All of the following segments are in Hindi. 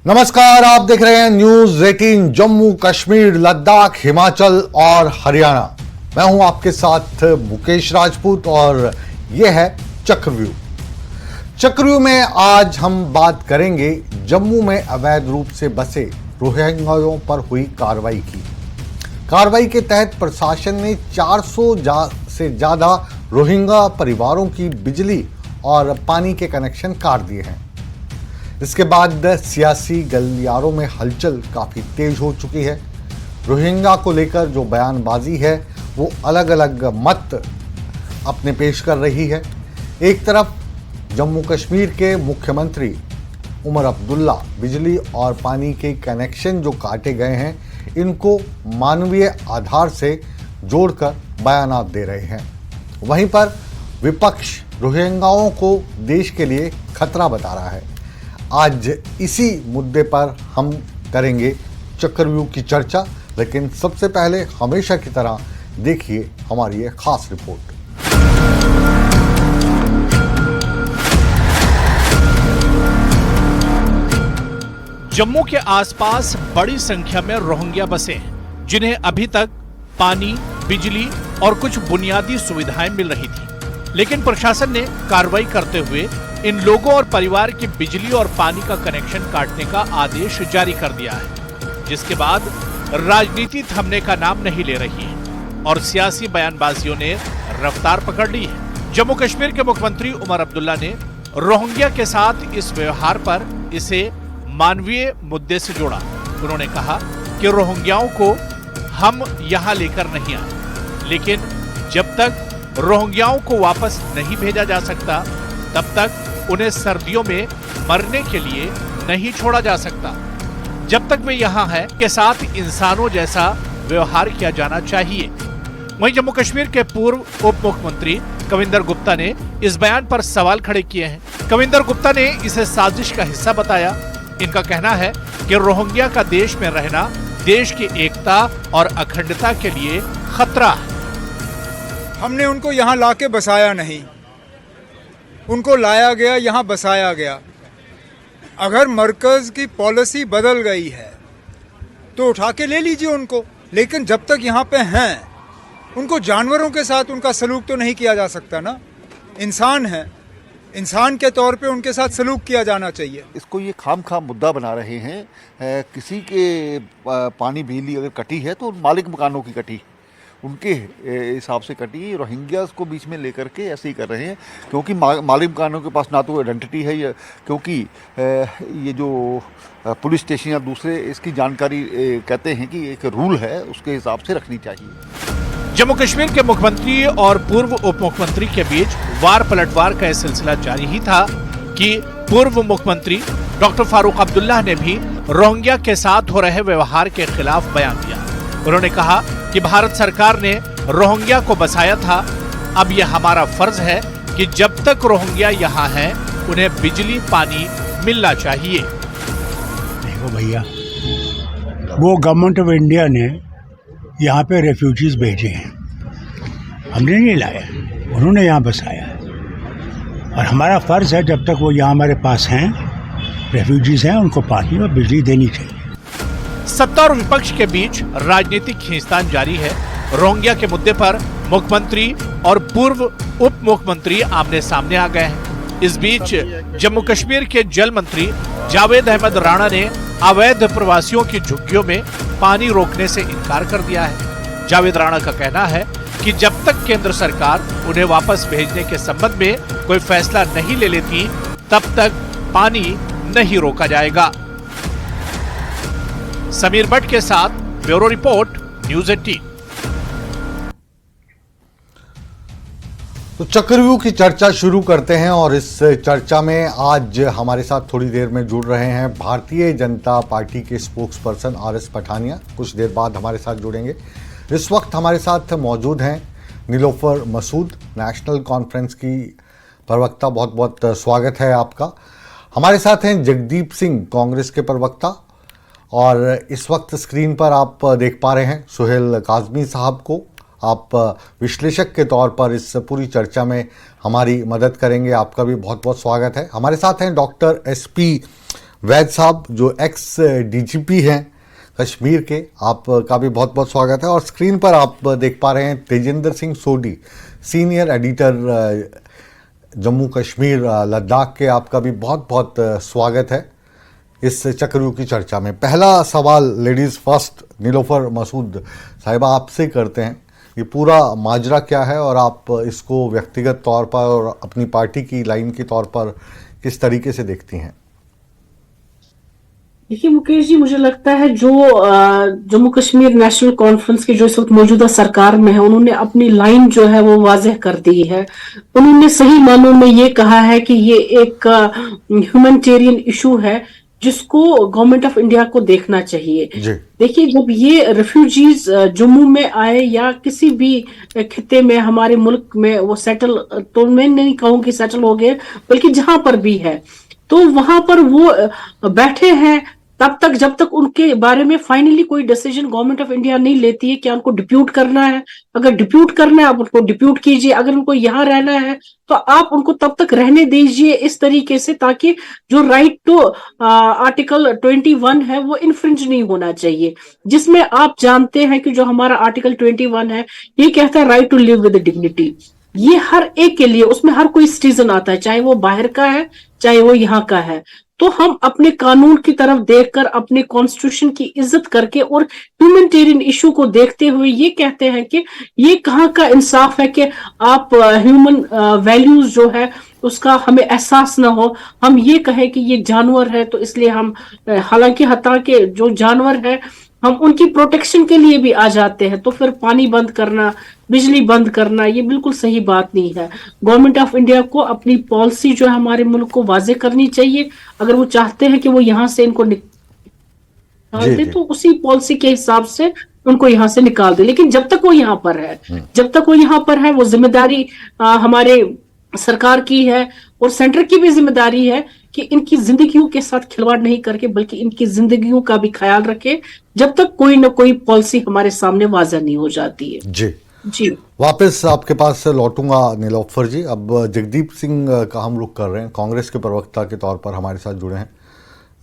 नमस्कार, आप देख रहे हैं न्यूज 18 जम्मू कश्मीर, लद्दाख, हिमाचल और हरियाणा। मैं हूं आपके साथ मुकेश राजपूत और यह है चक्रव्यूह। चक्रव्यूह में आज हम बात करेंगे जम्मू में अवैध रूप से बसे रोहिंग्याओं पर हुई कार्रवाई की। कार्रवाई के तहत प्रशासन ने 400 से ज्यादा रोहिंग्या परिवारों की बिजली और पानी के कनेक्शन काट दिए हैं। इसके बाद सियासी गलियारों में हलचल काफ़ी तेज हो चुकी है। रोहिंग्या को लेकर जो बयानबाजी है वो अलग अलग मत अपने पेश कर रही है। एक तरफ जम्मू कश्मीर के मुख्यमंत्री उमर अब्दुल्ला बिजली और पानी के कनेक्शन जो काटे गए हैं इनको मानवीय आधार से जोड़कर बयानात दे रहे हैं। वहीं पर विपक्ष रोहिंग्याओं को देश के लिए खतरा बता रहा है। आज इसी मुद्दे पर हम करेंगे चक्रव्यूह की चर्चा, लेकिन सबसे पहले हमेशा की तरह देखिए हमारी ये खास रिपोर्ट। जम्मू के आसपास बड़ी संख्या में रोहिंग्या बसे हैं, जिन्हें अभी तक पानी, बिजली और कुछ बुनियादी सुविधाएं मिल रही थी। लेकिन प्रशासन ने कार्रवाई करते हुए इन लोगों और परिवार की बिजली और पानी का कनेक्शन काटने का आदेश जारी कर दिया है, जिसके बाद राजनीति थमने का नाम नहीं ले रही है और सियासी बयानबाजियों ने रफ्तार पकड़ ली है। जम्मू कश्मीर के मुख्यमंत्री उमर अब्दुल्ला ने रोहिंग्या के साथ इस व्यवहार पर इसे मानवीय मुद्दे से जोड़ा। उन्होंने कहा कि रोहिंग्याओं को हम यहाँ लेकर नहीं आए, लेकिन जब तक रोहिंग्याओं को वापस नहीं भेजा जा सकता तब तक उन्हें सर्दियों में मरने के लिए नहीं छोड़ा जा सकता। जब तक वे यहाँ हैं के साथ इंसानों जैसा व्यवहार किया जाना चाहिए। वहीं जम्मू कश्मीर के पूर्व उप मुख्यमंत्री कविंदर गुप्ता ने इस बयान पर सवाल खड़े किए हैं। कविंदर गुप्ता ने इसे साजिश का हिस्सा बताया। इनका कहना है कि रोहिंग्या का देश में रहना देश की एकता और अखंडता के लिए खतरा है। हमने उनको यहाँ लाके बसाया नहीं, उनको लाया गया, यहाँ बसाया गया। अगर मरकज़ की पॉलिसी बदल गई है तो उठा के ले लीजिए उनको, लेकिन जब तक यहाँ पे हैं उनको जानवरों के साथ उनका सलूक तो नहीं किया जा सकता ना। इंसान हैं, इंसान के तौर पे उनके साथ सलूक किया जाना चाहिए। इसको ये खाम मुद्दा बना रहे हैं। किसी के पानी बिजली अगर कटी है तो मालिक मकानों की कटी, उनके हिसाब से कटी। रोहिंग्यास को बीच में लेकर के ऐसे ही कर रहे हैं, क्योंकि मालिक मकानों के पास ना तो आइडेंटिटी है, क्योंकि ये जो पुलिस स्टेशन या दूसरे इसकी जानकारी कहते हैं कि एक रूल है उसके हिसाब से रखनी चाहिए। जम्मू कश्मीर के मुख्यमंत्री और पूर्व उप मुख्यमंत्री के बीच वार पलटवार का यह सिलसिला जारी ही था कि पूर्व मुख्यमंत्री डॉक्टर फारूक अब्दुल्ला ने भी रोहिंग्या के साथ हो रहे व्यवहार के खिलाफ बयान दिया। उन्होंने कहा कि भारत सरकार ने रोहिंग्या को बसाया था, अब यह हमारा फर्ज है कि जब तक रोहिंग्या यहाँ हैं उन्हें बिजली पानी मिलना चाहिए। देखो भैया, वो गवर्नमेंट ऑफ इंडिया ने यहाँ पे रेफ्यूजीज भेजे हैं, हमने नहीं लाया, उन्होंने यहाँ बसाया है और हमारा फर्ज है जब तक वो यहाँ हमारे पास हैं, रेफ्यूजीज हैं, उनको पानी और बिजली देनी चाहिए। सत्ता और विपक्ष के बीच राजनीतिक खींचतान जारी है। रोहिंग्या के मुद्दे पर मुख्यमंत्री और पूर्व उप मुख्यमंत्री आमने सामने आ गए हैं। इस बीच जम्मू कश्मीर के जल मंत्री जावेद अहमद राणा ने अवैध प्रवासियों की झुग्गियों में पानी रोकने से इनकार कर दिया है। जावेद राणा का कहना है कि जब तक केंद्र सरकार उन्हें वापस भेजने के संबंध में कोई फैसला नहीं ले लेती तब तक पानी नहीं रोका जाएगा। समीर भट्ट के साथ ब्यूरो रिपोर्ट, न्यूज 18। तो चक्रव्यूह की चर्चा शुरू करते हैं और इस चर्चा में आज हमारे साथ थोड़ी देर में जुड़ रहे हैं भारतीय जनता पार्टी के स्पोक्स पर्सन RS पठानिया। कुछ देर बाद हमारे साथ जुड़ेंगे। इस वक्त हमारे साथ मौजूद हैं नीलोफर मसूद, नेशनल कॉन्फ्रेंस की प्रवक्ता। बहुत बहुत स्वागत है आपका। हमारे साथ हैं जगदीप सिंह, कांग्रेस के प्रवक्ता, और इस वक्त स्क्रीन पर आप देख पा रहे हैं सुहेल काजमी साहब को। आप विश्लेषक के तौर पर इस पूरी चर्चा में हमारी मदद करेंगे। आपका भी बहुत बहुत स्वागत है। हमारे साथ हैं डॉक्टर SP वैद साहब जो एक्स डीजीपी हैं कश्मीर के, आपका भी बहुत बहुत स्वागत है। और स्क्रीन पर आप देख पा रहे हैं तेजिंदर सिंह सोडी, सीनियर एडिटर जम्मू कश्मीर लद्दाख के, आपका भी बहुत बहुत स्वागत है इस चक्रव्यूह की चर्चा में। पहला सवाल लेडीज़ फर्स्ट नीलोफर मसूद साहिबा आपसे करते हैं, ये पूरा माजरा क्या है और आप इसको व्यक्तिगत तौर पर और अपनी पार्टी की लाइन के तौर पर किस तरीके से देखती हैं? देखिए मुकेश जी, मुझे लगता है जो जम्मू कश्मीर नेशनल कॉन्फ्रेंस के जो इस वक्त मौजूदा सरकार में है, उन्होंने अपनी लाइन जो है वो वाज़ेह कर दी है। उन्होंने सही मानों में ये कहा है कि ये एक ह्यूमैनिटेरियन इशू है जिसको गवर्नमेंट ऑफ इंडिया को देखना चाहिए। देखिए, जब ये रिफ्यूजीज जम्मू में आए या किसी भी खित्ते में हमारे मुल्क में वो सेटल, तो मैं नहीं कहूंगी सेटल हो गए, बल्कि जहां पर भी है तो वहां पर वो बैठे हैं तब तक जब तक उनके बारे में फाइनली कोई डिसीजन गवर्नमेंट ऑफ इंडिया नहीं लेती है कि उनको डिप्यूट करना है। अगर डिप्यूट करना है आप उनको डिप्यूट कीजिए, अगर उनको यहाँ रहना है तो आप उनको तब तक रहने दीजिए इस तरीके से, ताकि जो राइट टू आर्टिकल 21 है वो इन्फ्रिंज नहीं होना चाहिए, जिसमें आप जानते हैं कि जो हमारा आर्टिकल 21 है ये कहता है right to live with dignity. ये हर एक के लिए, उसमें हर कोई सिटीजन आता है, चाहे वो बाहर का है चाहे वो यहाँ का है। तो हम अपने कानून की तरफ देखकर, अपने कॉन्स्टिट्यूशन की इज्जत करके और ह्यूमैनिटेरियन इशू को देखते हुए ये कहते हैं कि ये कहाँ का इंसाफ है कि आप ह्यूमन वैल्यूज जो है उसका हमें एहसास ना हो। हम ये कहें कि ये जानवर है तो इसलिए हम, हालांकि हत्या के जो जानवर है हम उनकी प्रोटेक्शन के लिए भी आ जाते हैं, तो फिर पानी बंद करना, बिजली बंद करना, ये बिल्कुल सही बात नहीं है। गवर्नमेंट ऑफ इंडिया को अपनी पॉलिसी जो है हमारे मुल्क को वाजे करनी चाहिए। अगर वो चाहते हैं कि वो यहाँ से इनको निकाल दे तो उसी पॉलिसी के हिसाब से उनको यहाँ से निकाल दे, लेकिन जब तक वो यहाँ पर है, जब तक वो यहाँ पर है, वो जिम्मेदारी हमारे सरकार की है और सेंटर की भी जिम्मेदारी है कि इनकी जिंदगियों के साथ खिलवाड़ नहीं करके बल्कि इनकी जिंदगियों का भी ख्याल रखे, जब तक कोई ना कोई पॉलिसी हमारे सामने वाज़ेह नहीं हो जाती है। जी वापस आपके पास से लौटूंगा नीलोफर जी। अब जगदीप सिंह का हम रुख कर रहे हैं, कांग्रेस के प्रवक्ता के तौर पर हमारे साथ जुड़े हैं।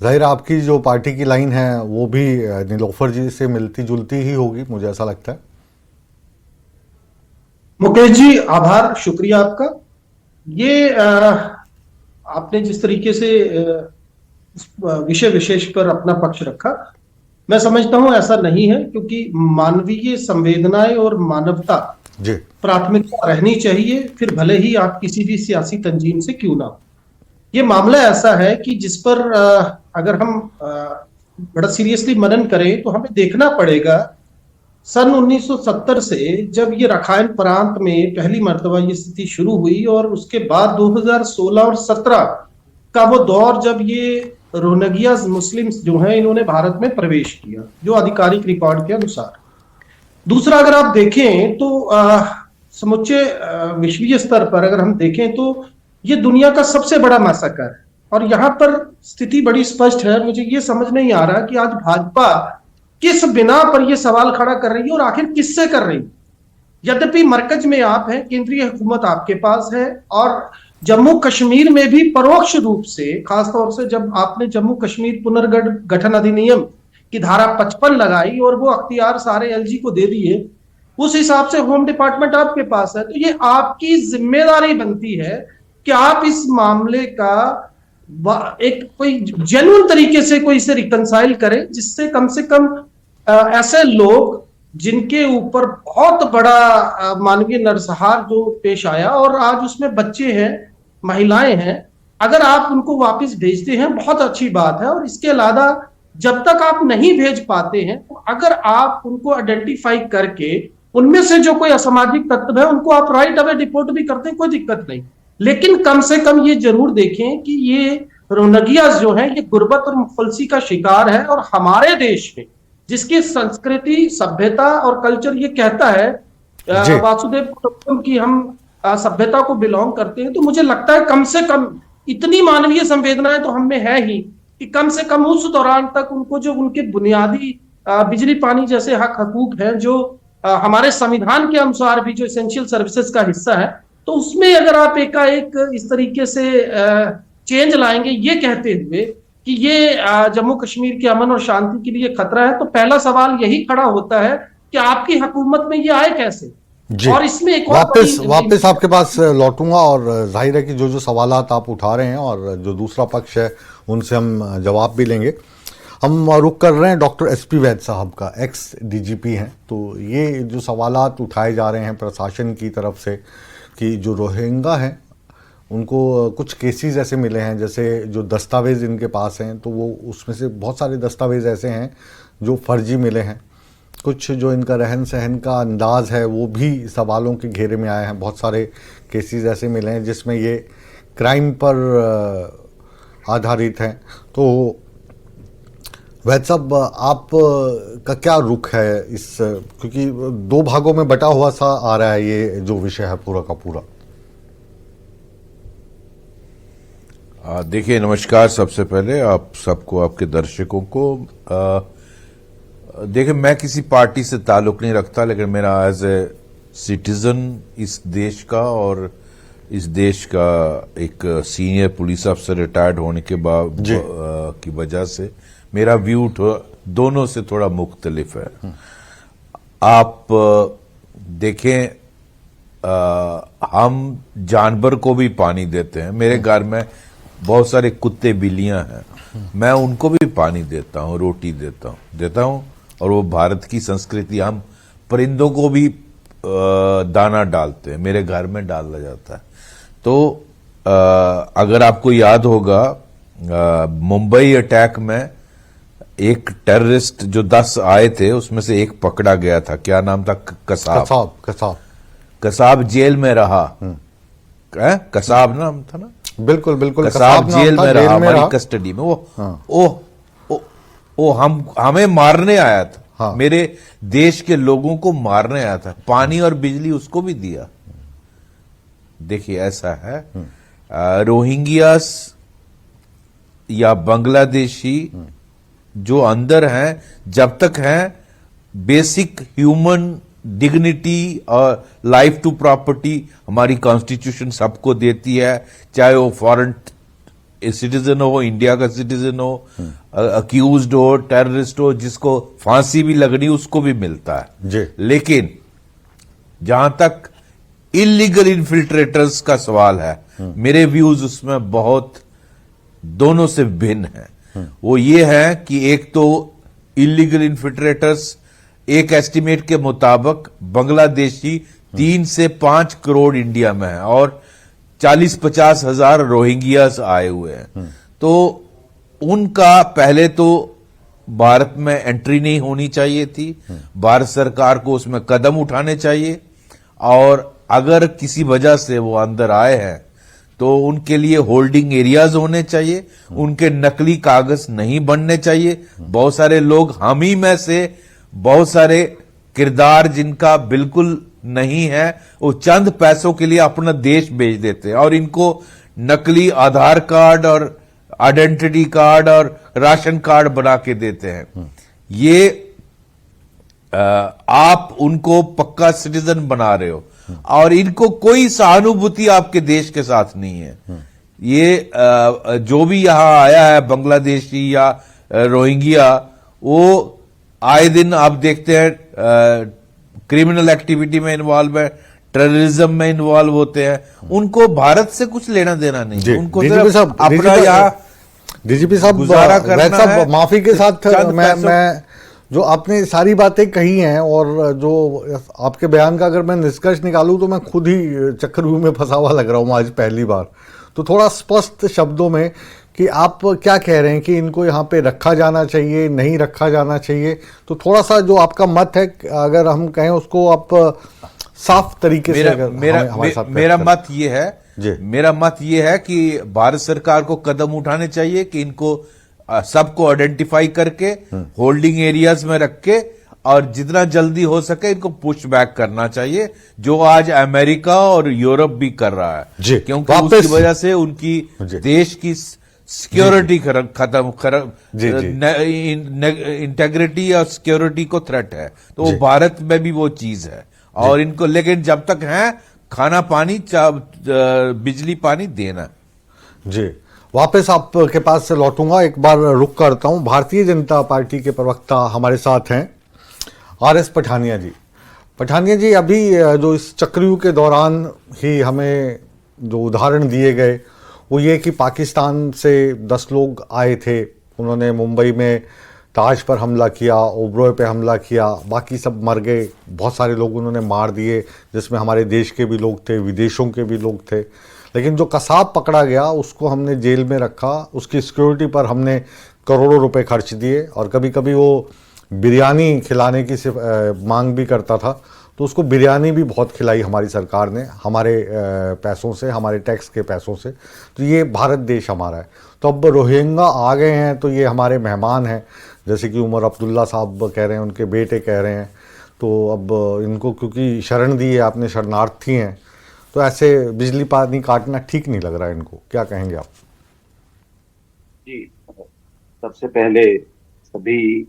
जाहिर आपकी जो पार्टी की लाइन है वो भी नीलोफर जी से मिलती जुलती ही होगी, मुझे ऐसा लगता है। मुकेश जी, आभार, शुक्रिया आपका। ये आपने जिस तरीके से विषय विशेष पर अपना पक्ष रखा, मैं समझता हूं ऐसा नहीं है, क्योंकि मानवीय संवेदनाएं और मानवता प्राथमिकता रहनी चाहिए, फिर भले ही आप किसी भी सियासी तंजीम से क्यों ना हो। ये मामला ऐसा है कि जिस पर अगर हम बड़ा सीरियसली मनन करें तो हमें देखना पड़ेगा सन 1970 से जब ये रखाइन प्रांत में पहली मर्तबा ये स्थिति शुरू हुई और उसके बाद 2016 और 17 का वो दौर जब ये रोहिंग्या मुस्लिम्स जो हैं इन्होंने भारत में प्रवेश किया, जो आधिकारिक रिकॉर्ड के अनुसार। दूसरा, अगर आप देखें तो समुचे विश्वीय स्तर पर अगर हम देखें तो ये दुनिया का सबसे बड़ा मैसेकर है। और यहाँ पर स्थिति बड़ी स्पष्ट है। मुझे ये समझ नहीं आ रहा कि आज भाजपा किस बिना पर यह सवाल खड़ा कर रही है और आखिर किससे कर रही है। यद्यपि मरकज में आप हैं, केंद्रीय हुकूमत आपके पास है, और जम्मू कश्मीर में भी परोक्ष रूप से, खासतौर से जब आपने जम्मू कश्मीर पुनर्गठन अधिनियम की धारा 55 लगाई और वो अख्तियार सारे एलजी को दे दिए, उस हिसाब से होम डिपार्टमेंट आपके पास है, तो ये आपकी जिम्मेदारी बनती है कि आप इस मामले का एक कोई जेन्युइन तरीके से कोई इसे रिकंसाइल करें, जिससे कम ऐसे लोग जिनके ऊपर बहुत बड़ा मानवीय नरसंहार जो पेश आया और आज उसमें बच्चे हैं, महिलाएं हैं, अगर आप उनको वापस भेजते हैं बहुत अच्छी बात है। और इसके अलावा जब तक आप नहीं भेज पाते हैं तो अगर आप उनको आइडेंटिफाई करके उनमें से जो कोई असामाजिक तत्व है उनको आप राइट अवे डिपोर्ट भी करते हैं, कोई दिक्कत नहीं। लेकिन कम से कम ये जरूर देखें कि ये रोहिंग्या जो है ये गुर्बत और मुफलसी का शिकार है, और हमारे देश में जिसकी संस्कृति, सभ्यता और कल्चर ये कहता है वासुदेव कुटुंबकम की हम सभ्यता को बिलोंग करते हैं, तो मुझे लगता है कम से कम इतनी मानवीय संवेदनाएं तो हमें है ही कि कम से कम उस दौरान तक उनको जो उनके बुनियादी बिजली पानी जैसे हक हकूक हैं जो हमारे संविधान के अनुसार भी जो एसेंशियल सर्विसेज का हिस्सा है, तो उसमें अगर आप एकाएक इस तरीके से चेंज लाएंगे ये कहते हुए कि ये जम्मू कश्मीर के अमन और शांति के लिए खतरा है, तो पहला सवाल यही खड़ा होता है कि आपकी हुकूमत में ये आए कैसे। जी, और इसमें एक और वापस आपके पास लौटूंगा, और जाहिर है कि जो सवालात आप उठा रहे हैं और जो दूसरा पक्ष है उनसे हम जवाब भी लेंगे। हम रुक कर रहे हैं डॉक्टर एसपी वैद साहब का, एक्स डीजीपी हैं। तो ये जो सवालात उठाए जा रहे हैं प्रशासन की तरफ से कि जो रोहिंग्या हैं उनको कुछ केसेस ऐसे मिले हैं, जैसे जो दस्तावेज़ इनके पास हैं तो वो उसमें से बहुत सारे दस्तावेज़ ऐसे हैं जो फर्जी मिले हैं। कुछ जो इनका रहन सहन का अंदाज़ है वो भी सवालों के घेरे में आए हैं। बहुत सारे केसेस ऐसे मिले हैं जिसमें ये क्राइम पर आधारित हैं। तो वैद साहब, आप का क्या रुख है इस, क्योंकि दो भागों में बटा हुआ सा आ रहा है ये जो विषय है पूरा का पूरा। देखिए, नमस्कार। सबसे पहले आप सबको, आपके दर्शकों को, देखिए मैं किसी पार्टी से ताल्लुक नहीं रखता, लेकिन मेरा एज ए सिटीजन इस देश का और इस देश का एक सीनियर पुलिस अफसर रिटायर्ड होने के बाद की वजह से मेरा व्यू दोनों से थोड़ा मुख्तलिफ है। आप देखें, हम जानवर को भी पानी देते हैं। मेरे घर में बहुत सारे कुत्ते बिल्लियां हैं, मैं उनको भी पानी देता हूं, रोटी देता हूं। और वो भारत की संस्कृति, हम परिंदों को भी दाना डालते हैं, मेरे घर में डाला जाता है। तो अगर आपको याद होगा, मुंबई अटैक में एक टेररिस्ट जो 10 आए थे उसमें से एक पकड़ा गया था। क्या नाम था? कसाब जेल में रहा। कसाब नाम था ना? बिल्कुल कसाब जेल में रहा, हमारी कस्टडी में। वो हमें मारने आया था। हाँ। मेरे देश के लोगों को मारने आया था। पानी और बिजली उसको भी दिया। देखिए, ऐसा है, रोहिंग्यास या बांग्लादेशी जो अंदर हैं, जब तक हैं, बेसिक ह्यूमन डिग्निटी और लाइफ टू प्रॉपर्टी हमारी कॉन्स्टिट्यूशन सबको देती है, चाहे वो फॉरेन सिटीजन हो, इंडिया का सिटीजन हो, अक्यूज्ड हो, टेररिस्ट हो, जिसको फांसी भी लगनी उसको भी मिलता है जी। लेकिन जहां तक इलीगल इन्फिल्ट्रेटर्स का सवाल है, मेरे व्यूज उसमें बहुत दोनों से भिन्न है। वो ये है कि एक तो इलीगल इन्फिल्ट्रेटर्स, एक एस्टिमेट के मुताबिक बांग्लादेशी 3 से 5 करोड़ इंडिया में है और 40-50 हजार रोहिंग्यास आए हुए हैं। तो उनका पहले तो भारत में एंट्री नहीं होनी चाहिए थी। भारत सरकार को उसमें कदम उठाने चाहिए, और अगर किसी वजह से वो अंदर आए हैं तो उनके लिए होल्डिंग एरियाज होने चाहिए, उनके नकली कागज नहीं बनने चाहिए। बहुत सारे लोग, हम ही में से बहुत सारे किरदार जिनका बिल्कुल नहीं है, वो चंद पैसों के लिए अपना देश बेच देते हैं और इनको नकली आधार कार्ड और आइडेंटिटी कार्ड और राशन कार्ड बना के देते हैं। ये आप उनको पक्का सिटीजन बना रहे हो और इनको कोई सहानुभूति आपके देश के साथ नहीं है। ये जो भी यहां आया है बांग्लादेशी या रोहिंग्या, वो आए दिन आप देखते हैं क्रिमिनल एक्टिविटी में इन्वॉल्व है, टेररिज्म में इन्वॉल्व होते हैं। उनको भारत से कुछ लेना देना नहीं, उनको अपना यहाँ डीजीपी साहब, गुजारा करना है। माफी के साथ मैं जो आपने सारी बातें कही हैं और जो आपके बयान का अगर मैं निष्कर्ष निकालूं तो मैं खुद ही चक्रव्यूह में फंसा हुआ लग रहा हूं आज पहली बार। तो थोड़ा स्पष्ट शब्दों में कि आप क्या कह रहे हैं कि इनको यहाँ पे रखा जाना चाहिए, नहीं रखा जाना चाहिए, तो थोड़ा सा जो आपका मत है अगर हम कहें उसको आप साफ तरीके से मेरा मत ये है कि भारत सरकार को कदम उठाने चाहिए कि इनको सबको आइडेंटिफाई करके होल्डिंग एरियाज में रख के और जितना जल्दी हो सके इनको पुश बैक करना चाहिए, जो आज अमेरिका और यूरोप भी कर रहा है। क्योंकि उसकी वजह से उनकी देश की सिक्योरिटी खत्म, इंटेग्रिटी और सिक्योरिटी को थ्रेट है। तो भारत में भी वो चीज है और इनको, लेकिन जब तक है, खाना पानी बिजली पानी देना। जी। वापस आपके पास से लौटूंगा, एक बार रुक करता हूं। भारतीय जनता पार्टी के प्रवक्ता हमारे साथ हैं आर.एस. पठानिया जी। पठानिया जी, अभी जो इस चक्रव्यूह के दौरान ही हमें जो उदाहरण दिए गए वो ये कि पाकिस्तान से 10 लोग आए थे, उन्होंने मुंबई में ताज पर हमला किया, ओबरॉय पे हमला किया, बाकी सब मर गए, बहुत सारे लोग उन्होंने मार दिए, जिसमें हमारे देश के भी लोग थे, विदेशों के भी लोग थे। लेकिन जो कसाब पकड़ा गया उसको हमने जेल में रखा, उसकी सिक्योरिटी पर हमने करोड़ों रुपए खर्च दिए, और कभी कभी वो बिरयानी खिलाने की मांग भी करता था, तो उसको बिरयानी भी बहुत खिलाई हमारी सरकार ने, हमारे पैसों से, हमारे टैक्स के पैसों से। तो ये भारत देश हमारा है। तो अब रोहिंग्या आ गए हैं तो ये हमारे मेहमान हैं, जैसे कि उमर अब्दुल्ला साहब कह रहे हैं, उनके बेटे कह रहे हैं। तो अब इनको क्योंकि शरण दी है आपने, शरणार्थी हैं, तो ऐसे बिजली पानी काटना ठीक नहीं लग रहा है इनको, क्या कहेंगे आप? जी, सबसे पहले सभी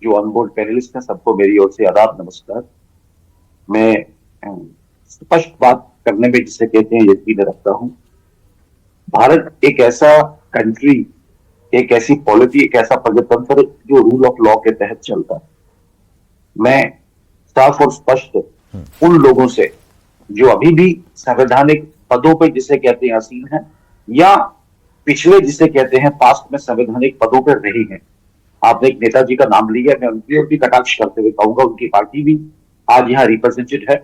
जो ऑनबोर्ड पैनलिस्ट हैं सबको मेरी ओर से आदाब, नमस्कार। मैं स्पष्ट बात करने में जिसे कहते हैं यकीन रखता हूं। भारत एक ऐसा कंट्री, एक ऐसी पॉलिटी, एक ऐसा प्रजातंत्र जो रूल ऑफ लॉ के तहत चलता है। मैं साफ और स्पष्ट उन लोगों से जो अभी भी संवैधानिक पदों पर जिसे कहते हैं आसीन हैं, या पिछले जिसे कहते हैं पास्ट में संवैधानिक पदों पर रही हैं। आपने एक नेताजी का नाम लिया, मैं उनकी ओर भी कटाक्ष करते हुए कहूंगा, उनकी पार्टी भी आज यहाँ रिप्रेजेंटेड है।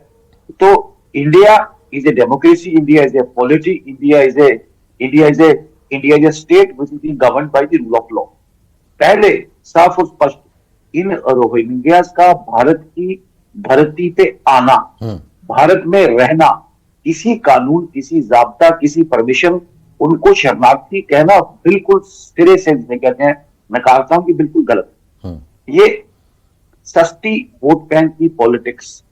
तो India is a democracy, India is a polity, India is a state which is being governed by the rule of law. पहले साफ और स्पष्ट इन रोहिंग्यास का भारत की धरती पे आना, भारत में रहना, किसी कानून, किसी जाब्ता, किसी परमिशन, उनको शरणार्थी कहना बिल्कुल सिरे से जिसे कहते हैं, मैं कहता हूं कि बिल्कुल गलत। ये सस्ती वोट बैंक की पॉलिटिक्स।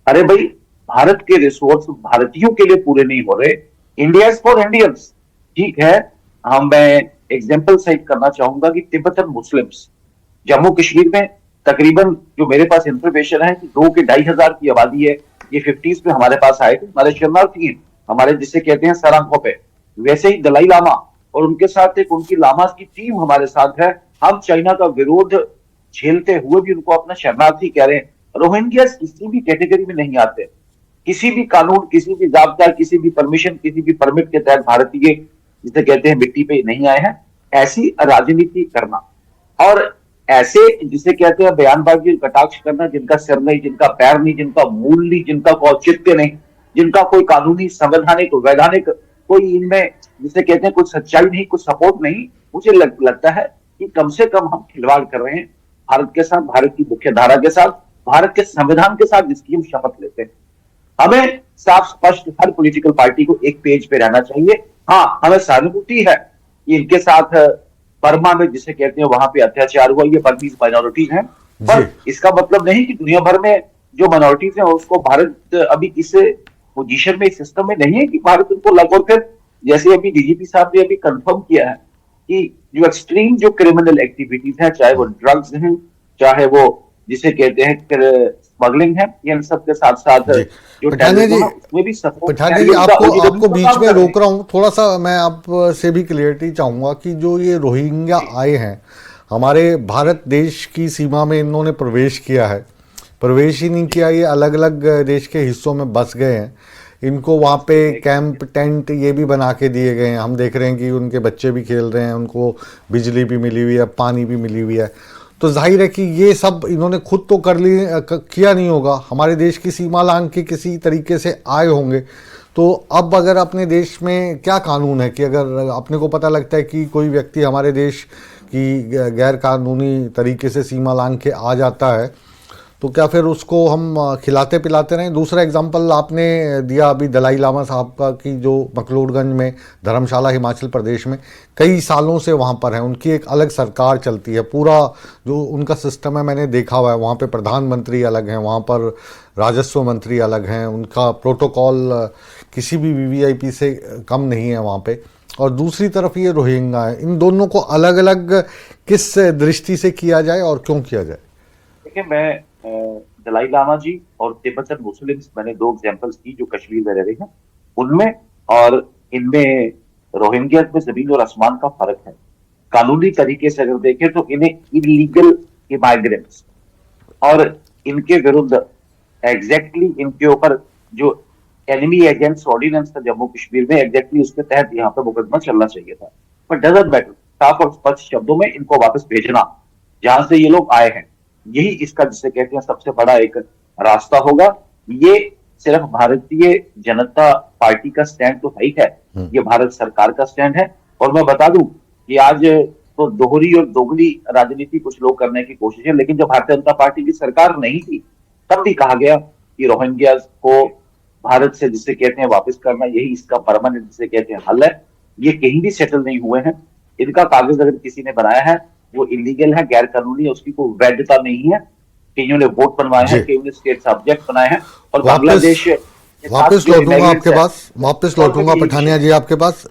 अरे भाई, भारत के रिसोर्स भारतीयों के लिए पूरे नहीं हो रहे, इंडिया इज फॉर इंडियंस। ठीक है, मैं एग्जांपल साइट करना चाहूंगा कि तिब्बतन मुस्लिम्स जम्मू कश्मीर में तकरीबन, जो मेरे पास इंफॉर्मेशन है कि 2 के 2,500 की आबादी है, ये 50s में हमारे पास आए थे, हमारे शरणार्थी हैं, हमारे जिसे कहते हैं सर आंखों पे। वैसे ही दलाई लामा और उनके साथ एक उनकी लामास की टीम हमारे साथ है। हम चाइना का विरोध झेलते हुए भी उनको अपना शरणार्थी कह रहे हैं। रोहिंग्या किसी भी कैटेगरी में नहीं आते, किसी भी कानून, किसी भी जाब्ता, किसी भी परमिशन, किसी भी परमिट के तहत भारतीय जिसे कहते हैं मिट्टी पे नहीं आए हैं। ऐसी राजनीति करना और ऐसे जिसे कहते हैं बयानबाजी, कटाक्ष करना, जिनका सिर नहीं, जिनका पैर नहीं, जिनका मूल नहीं, जिनका कोई औचित्य नहीं, जिनका कोई कानूनी, संवैधानिक, वैधानिक कोई इनमें जिसे कहते हैं कुछ सच्चाई नहीं, कुछ सपोर्ट नहीं, मुझे लगता है कि कम से कम हम खिलवाड़ कर रहे हैं भारत के साथ, भारत की मुख्य धारा के साथ, भारत के संविधान के साथ, जिसकी हम शपथ लेते हैं। हमें साफ स्पष्ट हर पॉलिटिकल पार्टी को एक पेज पे रहना चाहिए। हाँ, हमें सहानुभूति है कि इनके साथ बर्मा में जिसे कहते हैं वहां पे अत्याचार हुआ, ये बर्मीज माइनॉरिटीज हैं, पर इसका मतलब नहीं कि दुनिया भर में जो माइनॉरिटीज हैं उसको भारत अभी इस पोजीशन में, इस सिस्टम में नहीं है कि भारत उनको लगभग, फिर जैसे अभी डीजीपी साहब ने अभी कंफर्म किया है कि जो एक्सट्रीम जो क्रिमिनल एक्टिविटीज हैं, चाहे वो ड्रग्स हैं, चाहे वो जिसे कहते हैं स्मगलिंग है, इन सब के साथ साथ जो पठानिया जी, आपको बीच में रोक रहा हूँ, थोड़ा सा मैं आपसे भी क्लियरिटी चाहूंगा कि जो ये रोहिंग्या आए हैं हमारे भारत देश की सीमा में, इन्होंने प्रवेश किया है, प्रवेश ही नहीं किया, ये अलग अलग देश के हिस्सों में बस गए हैं, इनको वहाँ पे कैंप, टेंट ये भी बना के दिए गए हैं। हम देख रहे हैं कि उनके बच्चे भी खेल रहे हैं, उनको बिजली भी मिली हुई है, पानी भी मिली हुई है। तो जाहिर है कि ये सब इन्होंने खुद तो किया नहीं होगा, हमारे देश की सीमा लांघ के किसी तरीके से आए होंगे। तो अब अगर अपने देश में क्या कानून है कि अगर अपने को पता लगता है कि कोई व्यक्ति हमारे देश की गैर कानूनी तरीके से सीमा लांघ के आ जाता है, तो क्या फिर उसको हम खिलाते पिलाते रहें? दूसरा एग्जाम्पल आपने दिया अभी दलाई लामा साहब का, कि जो मकलोडगंज में धर्मशाला हिमाचल प्रदेश में कई सालों से वहाँ पर है, उनकी एक अलग सरकार चलती है, पूरा जो उनका सिस्टम है मैंने देखा हुआ है, वहाँ पे प्रधानमंत्री अलग हैं, वहाँ पर राजस्व मंत्री अलग हैं, उनका प्रोटोकॉल किसी भी वीवीआईपी से कम नहीं है वहाँ पे। और दूसरी तरफ ये रोहिंग्या है, इन दोनों को अलग अलग किस दृष्टि से किया जाए और क्यों किया जाए? देखिए, मैं दलाई लामा जी और तिब्बतन मुस्लिम्स, मैंने 2 एग्जांपल्स की जो कश्मीर में रह रहे हैं उनमें, और इनमें रोहिंग्या में जमीन और आसमान का फर्क है। कानूनी तरीके से अगर देखें तो इन्हें इलीगल इमाइग्रेंट्स और इनके विरुद्ध एग्जैक्टली इनके ऊपर जो एनिमी एजेंट्स ऑर्डिनेंस था जम्मू कश्मीर में, एग्जैक्टली उसके तहत यहाँ पे मुकदमा चलना चाहिए था। पर डजंट मैटर, साफ और स्पष्ट शब्दों में इनको वापस भेजना जहां से ये लोग आए हैं, यही इसका जिसे कहते हैं सबसे बड़ा एक रास्ता होगा। ये सिर्फ भारतीय जनता पार्टी का स्टैंड तो सही है, ये भारत सरकार का स्टैंड है। और मैं बता दूं कि आज तो दोहरी और दोगली राजनीति कुछ लोग करने की कोशिश है, लेकिन जब भारतीय जनता पार्टी की सरकार नहीं थी तब भी कहा गया कि रोहिंग्या को भारत से जिसे कहते हैं वापस करना यही इसका परमानेंट जिसे कहते हैं हल है। ये कहीं भी सेटल नहीं हुए हैं, इनका कागज अगर किसी ने बनाया है वो इलीगल है, गैर कानूनी है, उसकी कोई वैधता नहीं है। कईयों ने वोट बनवाए हैं, कईयों ने स्टेट सब्जेक्ट बनाए हैं। और बांग्लादेश वापस लौटूंगा आपके पास, वापस लौटूंगा पठानिया जी आपके पास।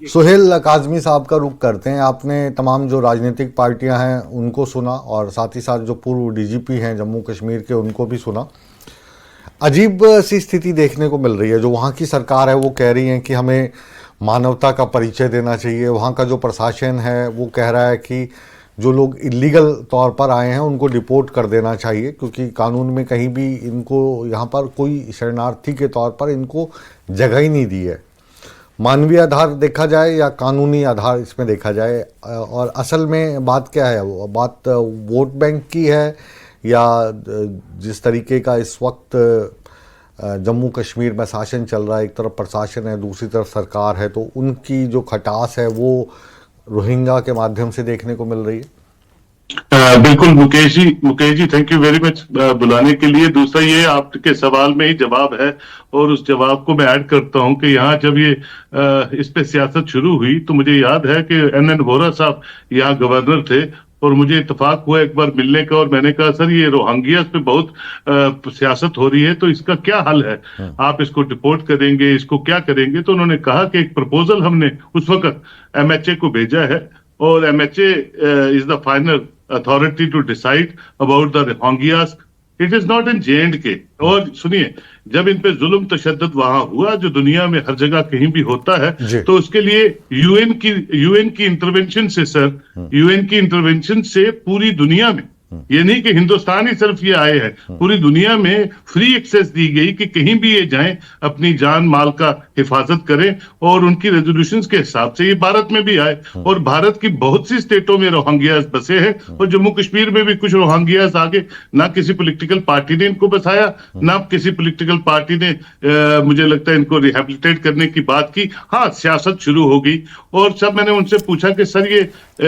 सुहेल काजमी साहब का रुख करते हैं। आपने तमाम जो राजनीतिक पार्टियां हैं उनको सुना और साथ ही साथ जो पूर्व डीजीपी हैं जम्मू कश्मीर के उनको भी सुना। अजीब सी स्थिति देखने को मिल रही है। जो वहाँ की सरकार है वो कह रही है कि हमें मानवता का परिचय देना चाहिए। वहाँ का जो प्रशासन है वो कह रहा है कि जो लोग इलीगल तौर पर आए हैं उनको डिपोर्ट कर देना चाहिए, क्योंकि कानून में कहीं भी इनको यहाँ पर कोई शरणार्थी के तौर पर इनको जगह ही नहीं दी है। मानवीय आधार देखा जाए या कानूनी आधार इसमें देखा जाए, और असल में बात क्या है, वो बात वोट बैंक की है या जिस तरीके का इस वक्त जम्मू कश्मीर में शासन चल रहा है, एक तरफ प्रशासन है दूसरी तरफ सरकार है, तो उनकी जो खटास है वो रोहिंग्या के माध्यम से देखने को मिल रही है। बिल्कुल Mukesh ji thank you very much बुलाने के लिए। दूसरा ये आपके सवाल में ही जवाब है और उस जवाब को मैं ऐड करता हूं कि यहाँ जब ये इस पे सियासत शुरू हुई तो मुझे याद है कि NN वोहरा साहब यहाँ गवर्नर थे और मुझे इत्तेफाक हुआ एक बार मिलने का और मैंने कहा सर ये रोहिंग्या पे बहुत सियासत हो रही है तो इसका क्या हल है, आप इसको डिपोर्ट करेंगे, इसको क्या करेंगे? तो उन्होंने कहा कि एक प्रपोजल हमने उस वक्त MHA को भेजा है और MHA is the final authority to decide about the Rohingyas, it is not in J&K। और सुनिए, जब इन पे जुल्म तशद्दुद वहां हुआ जो दुनिया में हर जगह कहीं भी होता है, तो उसके लिए यूएन की इंटरवेंशन से सर, यूएन की इंटरवेंशन से पूरी दुनिया में, ये नहीं कि हिंदुस्तान ही सिर्फ ये आए हैं, पूरी दुनिया में फ्री एक्सेस दी गई कि कहीं भी ये जाएं अपनी जान माल का हिफाजत करें और उनकी रेजोल्यूशंस के हिसाब से ये भारत में भी आए। और भारत की बहुत सी स्टेटों में रोहिंग्यास बसे हैं और जम्मू कश्मीर में भी कुछ रोहिंग्यास आगे, ना किसी पॉलिटिकल पार्टी ने इनको बसाया, ना किसी पॉलिटिकल पार्टी ने मुझे लगता है इनको रिहेबिलिटेट करने की बात की। हाँ, सियासत शुरू हो गई और सब मैंने उनसे पूछा कि सर ये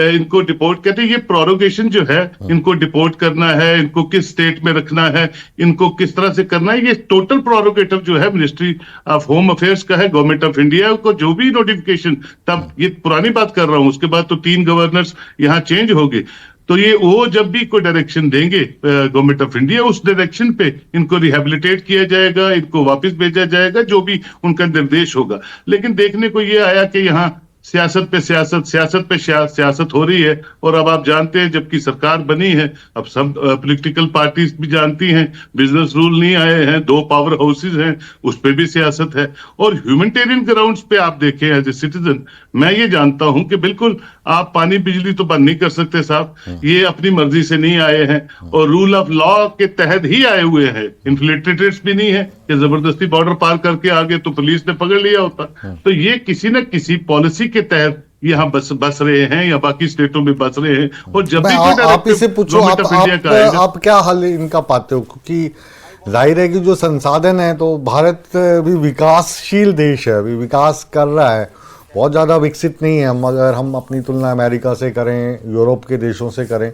इनको डिपोर्ट कहते हैं, ये प्रोरोगेशन जो है इनको डिपोर्ट करना है, इनको किस स्टेट में रखना है, इनको किस तरह से करना है, ये टोटल प्रोरोगेटिव जो है मिनिस्ट्री ऑफ होम अफेयर्स का है, गवर्नमेंट ऑफ इंडिया को जो भी नोटिफिकेशन, तब ये पुरानी बात कर रहा हूं, उसके बाद तो 3 गवर्नर्स यहाँ चेंज हो गए, तो ये वो जब भी कोई डायरेक्शन देंगे गवर्नमेंट ऑफ इंडिया उस डायरेक्शन पे इनको रिहेबिलिटेट किया जाएगा, इनको वापस भेजा जाएगा, जो भी उनका निर्देश होगा। लेकिन देखने को ये आया कि यहाँ सियासत पे सियासत हो रही है और अब आप जानते हैं जबकि सरकार बनी है, अब सब पॉलिटिकल पार्टीज भी जानती हैं बिजनेस रूल नहीं आए हैं, 2 पावर हाउसेज हैं, उस पे भी सियासत है। और ह्यूमैनिटेरियन ग्राउंड्स पे आप देखें एज ए सिटीजन, मैं ये जानता हूं कि बिल्कुल आप पानी बिजली तो बंद नहीं कर सकते साहब, ये अपनी मर्जी से नहीं आए हैं और रूल ऑफ लॉ के तहत ही आए हुए हैं। इन्फिल्ट्रेटर्स भी नहीं है कि जबरदस्ती बॉर्डर पार करके आ गए तो पुलिस ने पकड़ लिया होता। तो ये किसी न किसी पॉलिसी के तहत यहाँ बस रहे हैं या बाकी स्टेटों में बस रहे हैं। और जब भी आप इसे पूछो, आप क्या हल इनका पाते हो? क्योंकि जाहिर है कि जो संसाधन है तो भारत भी विकासशील देश है, अभी विकास कर रहा है, बहुत ज़्यादा विकसित नहीं है। अगर हम अपनी तुलना अमेरिका से करें, यूरोप के देशों से करें,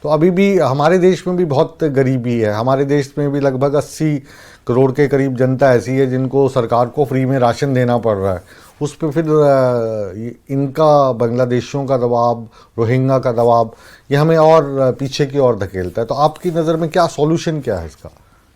तो अभी भी हमारे देश में भी बहुत गरीबी है। हमारे देश में भी लगभग 80 करोड़ के करीब जनता ऐसी है जिनको सरकार को फ्री में राशन देना पड़ रहा है। उस पर फिर इनका बांग्लादेशियों का दबाव, रोहिंग्या का दबाव, ये हमें और पीछे की ओर धकेलता है। तो आपकी नज़र में क्या सॉल्यूशन क्या है इसका?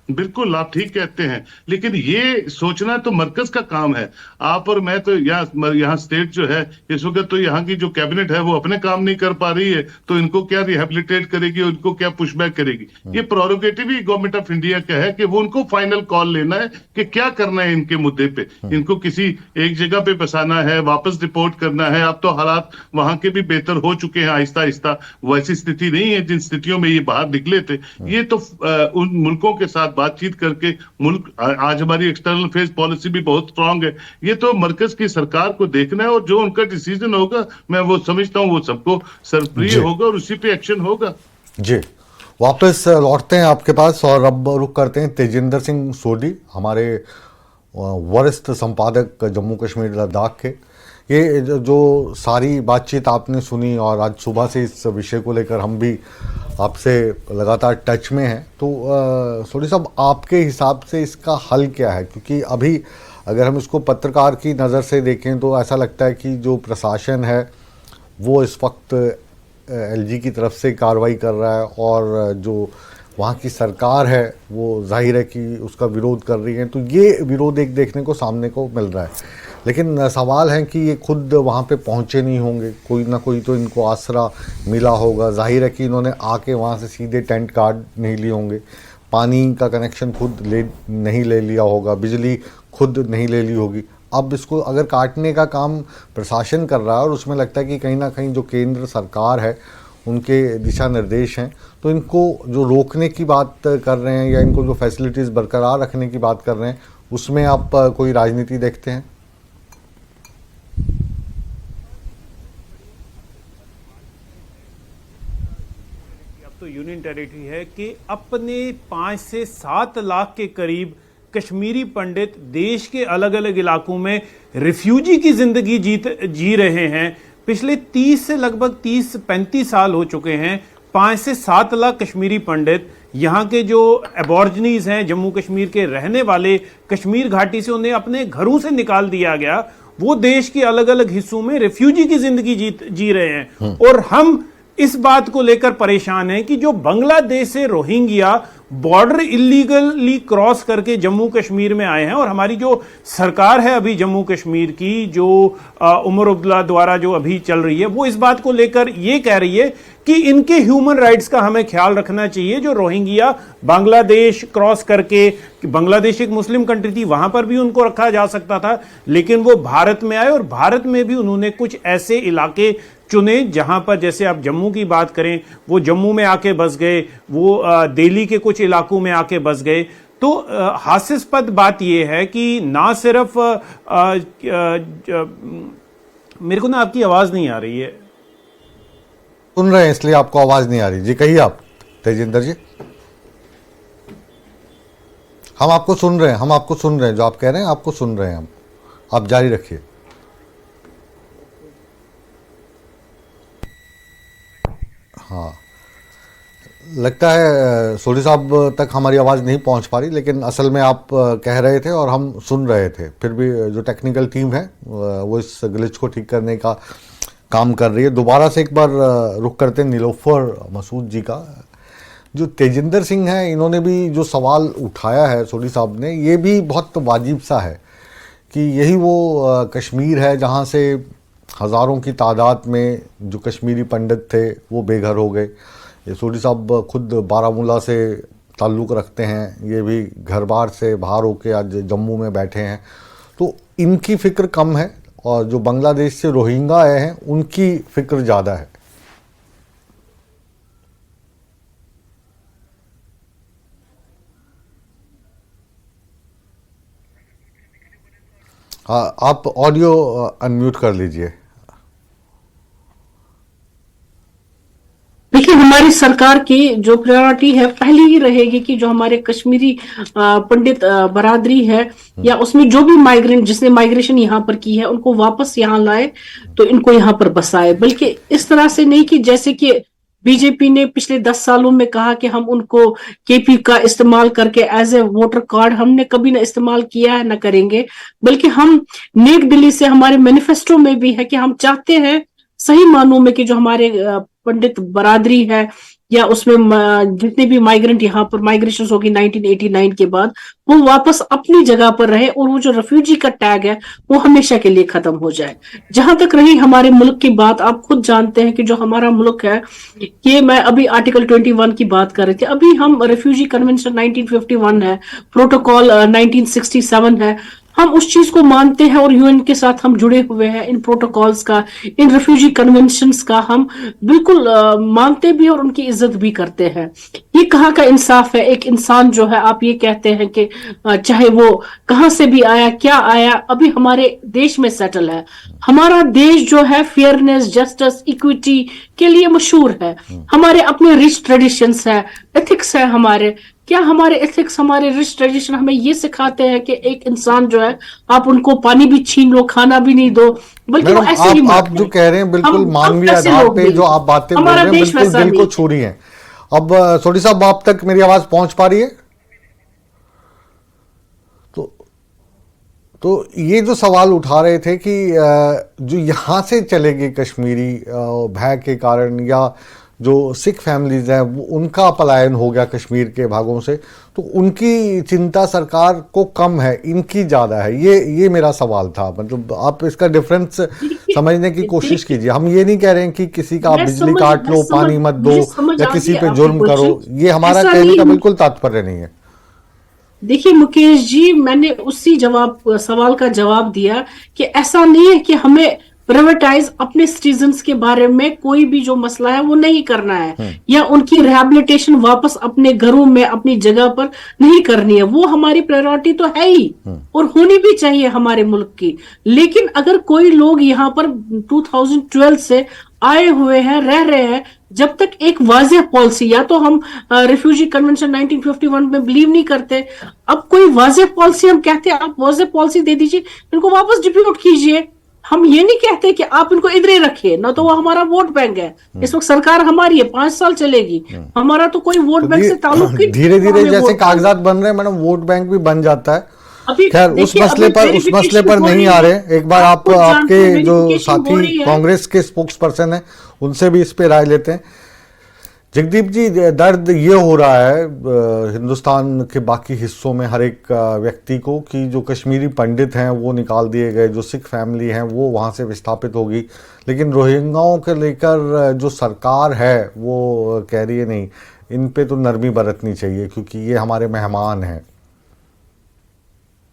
बिल्कुल आप ठीक कहते हैं, लेकिन ये सोचना तो मरकज का काम है। आप और मैं तो यहाँ स्टेट जो है इस वक्त तो यहाँ की जो कैबिनेट है वो अपने काम नहीं कर पा रही है, तो इनको क्या रिहेबिलिटेट करेगी, उनको क्या पुशबैक करेगी? ये prerogative he government of India का है कि वो उनको फाइनल कॉल लेना है कि क्या करना है इनके मुद्दे पे। इनको किसी एक जगह पे बसाना है, वापस रिपोर्ट करना है। अब तो हालात वहां के भी बेहतर हो चुके हैं आहिस्ता आहिस्ता, वैसी स्थिति नहीं है जिन स्थितियों में ये बाहर निकले थे। ये तो उन मुल्कों के साथ बातचीत करके मुल्क, आज हमारी एक्सटर्नल अफेयर्स पॉलिसी भी बहुत स्ट्रांग है। ये तो मरकज की सरकार को देखना है और जो उनका डिसीजन होगा मैं वो समझता हूँ वो सबको सरप्रिय होगा और उसी पे एक्शन होगा। जी, वापस लौटते हैं आपके पास और अब रुख करते हैं तेजिंदर सिंह सोढी, हमारे वरिष्ठ संपादक जम्मू कश्मीर लद्दाख के। ये जो सारी बातचीत आपने सुनी और आज सुबह से इस विषय को लेकर हम भी आपसे लगातार टच में हैं, तो सोढी साहब आपके हिसाब से इसका हल क्या है? क्योंकि अभी अगर हम इसको पत्रकार की नज़र से देखें तो ऐसा लगता है कि जो प्रशासन है वो इस वक्त एलजी की तरफ से कार्रवाई कर रहा है और जो वहाँ की सरकार है वो जाहिर है कि उसका विरोध कर रही है। तो ये विरोध एक देखने को सामने को मिल रहा है, लेकिन सवाल है कि ये खुद वहाँ पे पहुँचे नहीं होंगे, कोई ना कोई तो इनको आसरा मिला होगा। जाहिर है कि इन्होंने आके वहाँ से सीधे टेंट कार्ड नहीं लिए होंगे, पानी का कनेक्शन खुद नहीं ले लिया होगा, बिजली खुद नहीं ले ली होगी। अब इसको अगर काटने का काम प्रशासन कर रहा है और उसमें लगता है कि कहीं ना कहीं जो केंद्र सरकार है उनके दिशा निर्देश हैं, तो इनको जो रोकने की बात कर रहे हैं या इनको जो फैसिलिटीज़ बरकरार रखने की बात कर रहे हैं, उसमें आप कोई राजनीति देखते हैं? अब तो यूनियन टेरिटरी है कि अपने 5 से 7 लाख के करीब कश्मीरी पंडित देश के अलग अलग इलाकों में रिफ्यूजी की जिंदगी जी रहे हैं। पिछले 30 से लगभग 30-35 साल हो चुके हैं। 5 से 7 लाख कश्मीरी पंडित यहाँ के जो एबॉर्जनीज हैं, जम्मू कश्मीर के रहने वाले, कश्मीर घाटी से उन्हें अपने घरों से निकाल दिया गया। वो देश के अलग अलग हिस्सों में रिफ्यूजी की जिंदगी जी रहे हैं। और हम इस बात को लेकर परेशान हैं कि जो बांग्लादेश से रोहिंग्या बॉर्डर इलीगली क्रॉस करके जम्मू कश्मीर में आए हैं, और हमारी जो सरकार है अभी जम्मू कश्मीर की, जो उमर अब्दुल्ला द्वारा जो अभी चल रही है, वो इस बात को लेकर ये कह रही है कि इनके ह्यूमन राइट्स का हमें ख्याल रखना चाहिए। जो रोहिंग्या बांग्लादेश क्रॉस करके, बांग्लादेश एक मुस्लिम कंट्री थी, वहां पर भी उनको रखा जा सकता था, लेकिन वो भारत में आए और भारत में भी उन्होंने कुछ ऐसे इलाके चुने जहां पर, जैसे आप जम्मू की बात करें, वो जम्मू में आके बस गए, वो दिल्ली के कुछ इलाकों में आके बस गए। तो हास्यास्पद बात यह है कि ना सिर्फ मेरे को ना आपकी आवाज नहीं आ रही है। सुन रहे हैं इसलिए आपको आवाज नहीं आ रही। जी कहिए आप तेजिंदर जी। हम आपको सुन रहे हैं, जो आप कह रहे हैं आपको सुन रहे हैं हम, आप जारी रखिए। हाँ, लगता है सोढी साहब तक हमारी आवाज़ नहीं पहुंच पा रही, लेकिन असल में आप कह रहे थे और हम सुन रहे थे। फिर भी जो टेक्निकल टीम है वो इस ग्लिच को ठीक करने का काम कर रही है। दोबारा से एक बार रुख करते हैं नीलोफर मसूद जी का। जो तेजिंदर सिंह है, इन्होंने भी जो सवाल उठाया है सोढी साहब ने, ये भी बहुत वाजिब सा है कि यही वो कश्मीर है जहाँ से हज़ारों की तादाद में जो कश्मीरी पंडित थे वो बेघर हो गए। ये सोढी साहब खुद बारामूला से ताल्लुक़ रखते हैं, ये भी घर बार से बाहर होके आज जम्मू में बैठे हैं। तो इनकी फ़िक्र कम है और जो बांग्लादेश से रोहिंग्या आए हैं उनकी फ़िक्र ज़्यादा है। हाँ, आप ऑडियो अनम्यूट कर लीजिए। देखिए, हमारी सरकार की जो प्रायोरिटी है पहली ही रहेगी कि जो हमारे कश्मीरी पंडित बरादरी है या उसमें जो भी माइग्रेंट, जिसने माइग्रेशन यहाँ पर की है, उनको वापस यहाँ लाए, तो इनको यहाँ पर बसाए। बल्कि इस तरह से नहीं कि जैसे कि बीजेपी ने पिछले 10 सालों में कहा कि हम उनको केपी का इस्तेमाल करके एज ए वोटर कार्ड, हमने कभी ना इस्तेमाल किया है, ना करेंगे। बल्कि हम नेक दिली से, हमारे मैनिफेस्टो में भी है कि हम चाहते हैं सही मानों में कि जो हमारे पंडित बरादरी है या उसमें जितने भी माइग्रेंट यहाँ पर माइग्रेशन होगी 1989 के बाद, वो वापस अपनी जगह पर रहे और वो जो रेफ्यूजी का टैग है वो हमेशा के लिए खत्म हो जाए। जहां तक रही हमारे मुल्क की बात, आप खुद जानते हैं कि जो हमारा मुल्क है, ये मैं अभी आर्टिकल 21 की बात कर रही थी, अभी हम रेफ्यूजी कन्वेंशन 1951 है, प्रोटोकॉल 1967 है, हम उस चीज को मानते हैं और यूएन के साथ हम जुड़े हुए हैं। इन प्रोटोकॉल्स का, इन रेफ्यूजी कन्वेंशंस का हम बिल्कुल मानते भी और उनकी इज्जत भी करते हैं। ये कहाँ का इंसाफ है? एक इंसान जो है, आप ये कहते हैं कि चाहे वो कहाँ से भी आया, क्या आया, अभी हमारे देश में सेटल है। हमारा देश जो है फेयरनेस, जस्टिस, इक्विटी के लिए मशहूर है। हमारे अपने रिच ट्रेडिशंस है, एथिक्स है हमारे। क्या हमारे एथिक्स, हमारे रिच ट्रेडिशन हमें ये सिखाते हैं कि एक इंसान जो है, आप उनको पानी भी छीन लो, खाना भी नहीं दो, बल्कि वो ऐसे ही आप जो कह रहे हैं बिल्कुल मानवीय आधार पे जो आप बातें बोल रहे हैं, बिल्कुल दिल को छू रही हैं। अब सोडी साहब, आप तक मेरी आवाज पहुंच पा रही है? तो ये जो सवाल उठा रहे थे कि जो यहाँ से चले गए कश्मीरी भय के कारण, या जो सिख फैमिलीज हैं उनका पलायन हो गया कश्मीर के भागों से, तो उनकी चिंता सरकार को कम है, इनकी ज़्यादा है। ये मेरा सवाल था। मतलब आप इसका डिफरेंस समझने की कोशिश कीजिए। हम ये नहीं कह रहे हैं कि किसी का बिजली काट लो, पानी मत दो, या किसी पे जुर्म करो, ये हमारा कहने का बिल्कुल तात्पर्य नहीं है। देखिए मुकेश जी, मैंने उसी सवाल का जवाब दिया कि ऐसा नहीं है कि हमें प्राइवेटाइज अपने सिटीजन्स के बारे में कोई भी जो मसला है वो नहीं करना है, या उनकी रिहैबिलिटेशन वापस अपने घरों में अपनी जगह पर नहीं करनी है। वो हमारी प्रायोरिटी तो है ही और होनी भी चाहिए हमारे मुल्क की। लेकिन अगर कोई लोग यहाँ पर 2012 से आए हुए हैं, रह रहे हैं, जब तक एक वाज़ेह पॉलिसी, या तो हम रिफ्यूजी कन्वेंशन 1951 में बिलीव नहीं करते, अब कोई वाज़ेह पॉलिसी हम कहते हैं, आप वाज़ेह पॉलिसी दे दीजिए, इनको वापस डिप्यूट कीजिए। हम ये नहीं कहते कि आप इनको इधर ही रखिए, ना तो वो हमारा वोट बैंक है। इस वक्त सरकार हमारी है, 5 साल चलेगी, हमारा तो कोई वोट बैंक से ताल्लुक ही। धीरे धीरे जैसे कागजात बन रहे हैं मैडम, वोट बैंक भी बन जाता है। खैर उस मसले पर नहीं आ रहे। एक बार आपके जो साथी कांग्रेस के स्पोक्स पर्सन है उनसे भी इस पे राय लेते हैं। जगदीप जी, दर्द ये हो रहा है हिंदुस्तान के बाकी हिस्सों में हर एक व्यक्ति को कि जो कश्मीरी पंडित हैं वो निकाल दिए गए, जो सिख फैमिली हैं वो वहाँ से विस्थापित होगी, लेकिन रोहिंग्याओं के लेकर जो सरकार है वो कह रही है नहीं, इन पे तो नरमी बरतनी चाहिए क्योंकि ये हमारे मेहमान हैं।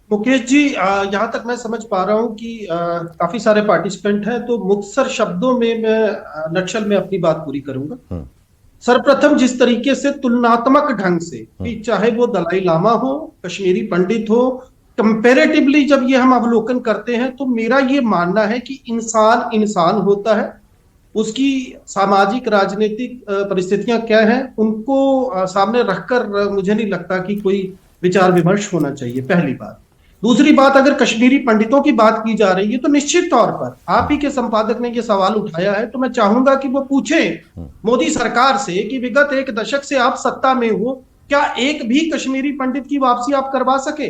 मुकेश जी, यहाँ तक मैं समझ पा रहा हूँ कि काफी सारे पार्टिसिपेंट हैं, तो मुख्तसर शब्दों में मैं नटशल में अपनी बात पूरी करूंगा। सर्वप्रथम जिस तरीके से तुलनात्मक ढंग से, कि चाहे वो दलाई लामा हो, कश्मीरी पंडित हो, कंपैरेटिवली जब ये हम अवलोकन करते हैं, तो मेरा ये मानना है कि इंसान इंसान होता है, उसकी सामाजिक राजनीतिक परिस्थितियां क्या हैं उनको सामने रखकर मुझे नहीं लगता कि कोई विचार विमर्श होना चाहिए, पहली बात। दूसरी बात, अगर कश्मीरी पंडितों की बात की जा रही है तो निश्चित तौर पर आप ही के संपादक ने ये सवाल उठाया है, तो मैं चाहूंगा कि वो पूछें मोदी सरकार से कि विगत 1 दशक से आप सत्ता में हो, क्या एक भी कश्मीरी पंडित की वापसी आप करवा सके?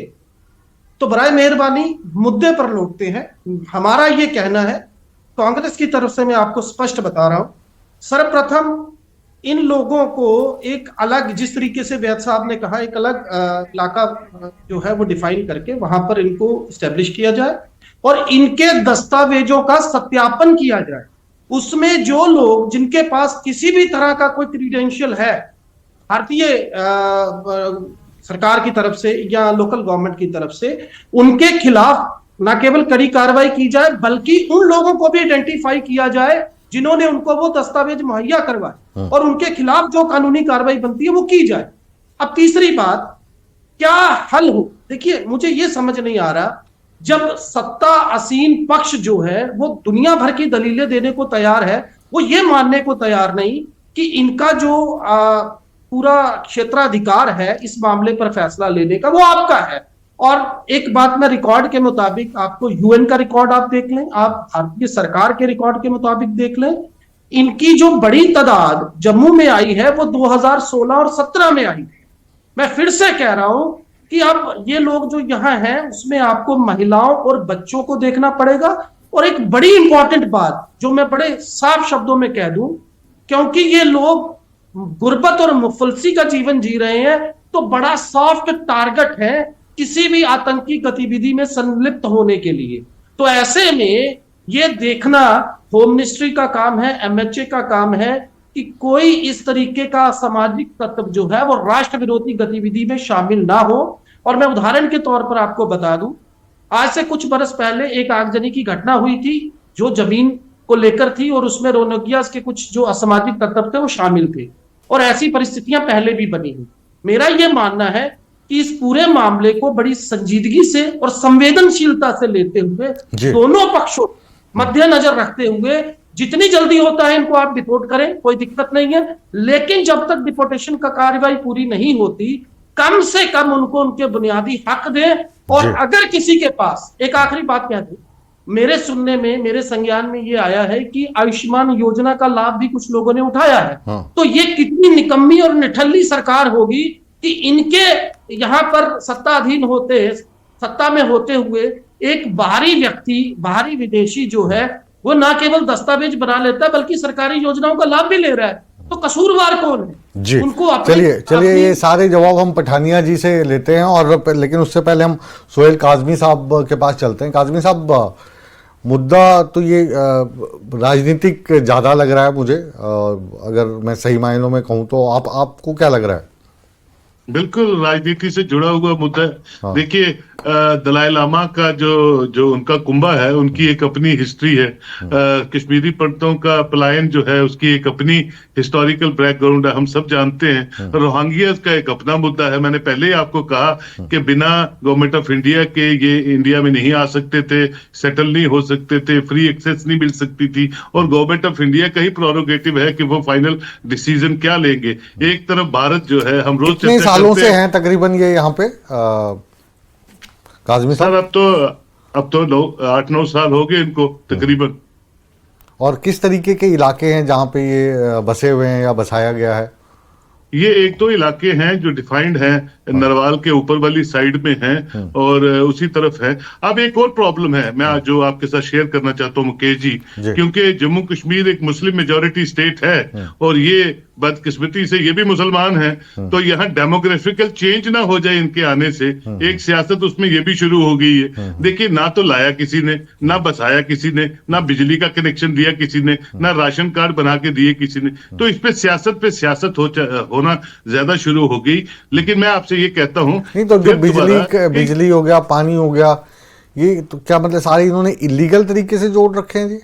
तो बराए मेहरबानी मुद्दे पर लौटते हैं। हमारा ये कहना है, कांग्रेस की तरफ से मैं आपको स्पष्ट बता रहा हूं, सर्वप्रथम इन लोगों को एक अलग, जिस तरीके से वैद साहब ने कहा, एक अलग इलाका जो है वो डिफाइन करके वहां पर इनको स्टैब्लिश किया जाए और इनके दस्तावेजों का सत्यापन किया जाए। उसमें जो लोग जिनके पास किसी भी तरह का कोई क्रीडेंशियल है भारतीय सरकार की तरफ से या लोकल गवर्नमेंट की तरफ से, उनके खिलाफ न केवल कड़ी कार्रवाई की जाए बल्कि उन लोगों को भी आइडेंटिफाई किया जाए जिन्होंने उनको वो दस्तावेज मुहैया करवाए और उनके खिलाफ जो कानूनी कार्रवाई बनती है वो की जाए। अब तीसरी बात, क्या हल हो? देखिए, मुझे ये समझ नहीं आ रहा, जब सत्ता आसीन पक्ष जो है वो दुनिया भर की दलीलें देने को तैयार है, वो ये मानने को तैयार नहीं कि इनका जो पूरा क्षेत्राधिकार है इस मामले पर फैसला लेने का वो आपका है। और एक बात मैं रिकॉर्ड के मुताबिक, आपको यूएन का रिकॉर्ड आप देख लें, आप भारतीय सरकार के रिकॉर्ड के मुताबिक देख लें, इनकी जो बड़ी तादाद जम्मू में आई है वो 2016 और 17 में आई है। मैं फिर से कह रहा हूं कि अब ये लोग जो यहाँ हैं उसमें आपको महिलाओं और बच्चों को देखना पड़ेगा। और एक बड़ी इंपॉर्टेंट बात जो मैं बड़े साफ शब्दों में कह दूं, क्योंकि ये लोग गुर्बत और मुफलसी का जीवन जी रहे हैं, तो बड़ा सॉफ्ट टारगेट है किसी भी आतंकी गतिविधि में संलिप्त होने के लिए। तो ऐसे में ये देखना होम मिनिस्ट्री का काम है, एमएचए का काम है कि कोई इस तरीके का सामाजिक तत्व जो है वो राष्ट्र विरोधी गतिविधि में शामिल ना हो। और मैं उदाहरण के तौर पर आपको बता दूं, आज से कुछ बरस पहले एक आगजनी की घटना हुई थी जो जमीन को लेकर थी, और उसमें रोहिंग्यास के कुछ जो असामाजिक तत्व थे वो शामिल थे, और ऐसी परिस्थितियां पहले भी बनी हुई। मेरा यह मानना है कि इस पूरे मामले को बड़ी संजीदगी से और संवेदनशीलता से लेते हुए दोनों पक्षों मद्देनजर रखते हुए जितनी जल्दी होता है इनको आप डिपोर्ट करें, कोई दिक्कत नहीं है। लेकिन जब तक डिपोर्टेशन का कार्रवाई पूरी नहीं होती, कम से कम उनको उनके बुनियादी हक दें। और अगर किसी के पास, एक आखिरी बात कह दूं, मेरे सुनने में, मेरे संज्ञान में ये आया है कि आयुष्मान योजना का लाभ भी कुछ लोगों ने उठाया है। तो ये कितनी निकम्मी और निठल्ली सरकार होगी कि इनके यहां पर सत्ताधीन होते, सत्ता में होते हुए एक बाहरी व्यक्ति, बाहरी विदेशी जो है वो ना केवल दस्तावेज बना लेता है बल्कि सरकारी योजनाओं का लाभ भी ले रहा है। तो कसूरवार कौन है? जी, उनको चलिए ये सारे जवाब हम पठानिया जी से लेते हैं, और लेकिन उससे पहले हम सोहेल काजमी साहब के पास चलते हैं। काजमी साहब, मुद्दा तो ये राजनीतिक ज़्यादा लग रहा है मुझे, अगर मैं सही मायनों में कहूँ तो। आपको क्या लग रहा है? बिल्कुल राजनीति से जुड़ा हुआ मुद्दा है। हाँ। देखिए, दलाई लामा का जो उनका कुंभा है, उनकी एक अपनी हिस्ट्री है। कश्मीरी पंडितों का पलायन जो है उसकी एक अपनी हिस्टोरिकल बैकग्राउंड है, हम सब जानते हैं। रोहिंग्यास का एक अपना मुद्दा है। मैंने पहले ही आपको कहा कि बिना गवर्नमेंट ऑफ इंडिया के ये इंडिया में नहीं आ सकते थे, सेटल नहीं हो सकते थे, फ्री एक्सेस नहीं मिल सकती थी, और गवर्नमेंट ऑफ इंडिया का ही प्रोरोगेटिव है कि वो फाइनल डिसीजन क्या लेंगे। एक तरफ भारत जो है, हम रोज कितने सालों से हैं तकरीबन ये यहाँ पे काजमी साहब? अब तो 8-9 साल हो गए इनको तकरीबन। और किस तरीके के इलाके हैं जहां पे ये बसे हुए हैं या बसाया गया है? ये एक दो इलाके हैं जो डिफाइंड हैं, नरवाल के ऊपर वाली साइड में हैं और उसी तरफ है। अब एक और प्रॉब्लम है, मैं जो आपके साथ शेयर करना चाहता हूँ मुकेश जी, क्योंकि जम्मू कश्मीर एक मुस्लिम मेजॉरिटी स्टेट है और ये बदकिस्मती से ये भी मुसलमान हैं, तो यहाँ डेमोग्राफिकल चेंज ना हो जाए इनके आने से, एक सियासत उसमें ये भी शुरू हो गई है। देखिए, ना तो लाया किसी ने, ना बसाया किसी ने, ना बिजली का कनेक्शन दिया किसी ने, ना राशन कार्ड बना के दिए किसी ने। तो इस पे सियासत होना ज्यादा शुरू हो गई। लेकिन मैं आपसे ये कहता हूं, नहीं तो जो बिजली हो गया, पानी हो गया, ये तो क्या मतलब सारे इन्होंने इलीगल तरीके से जोड़ रखे हैं जी?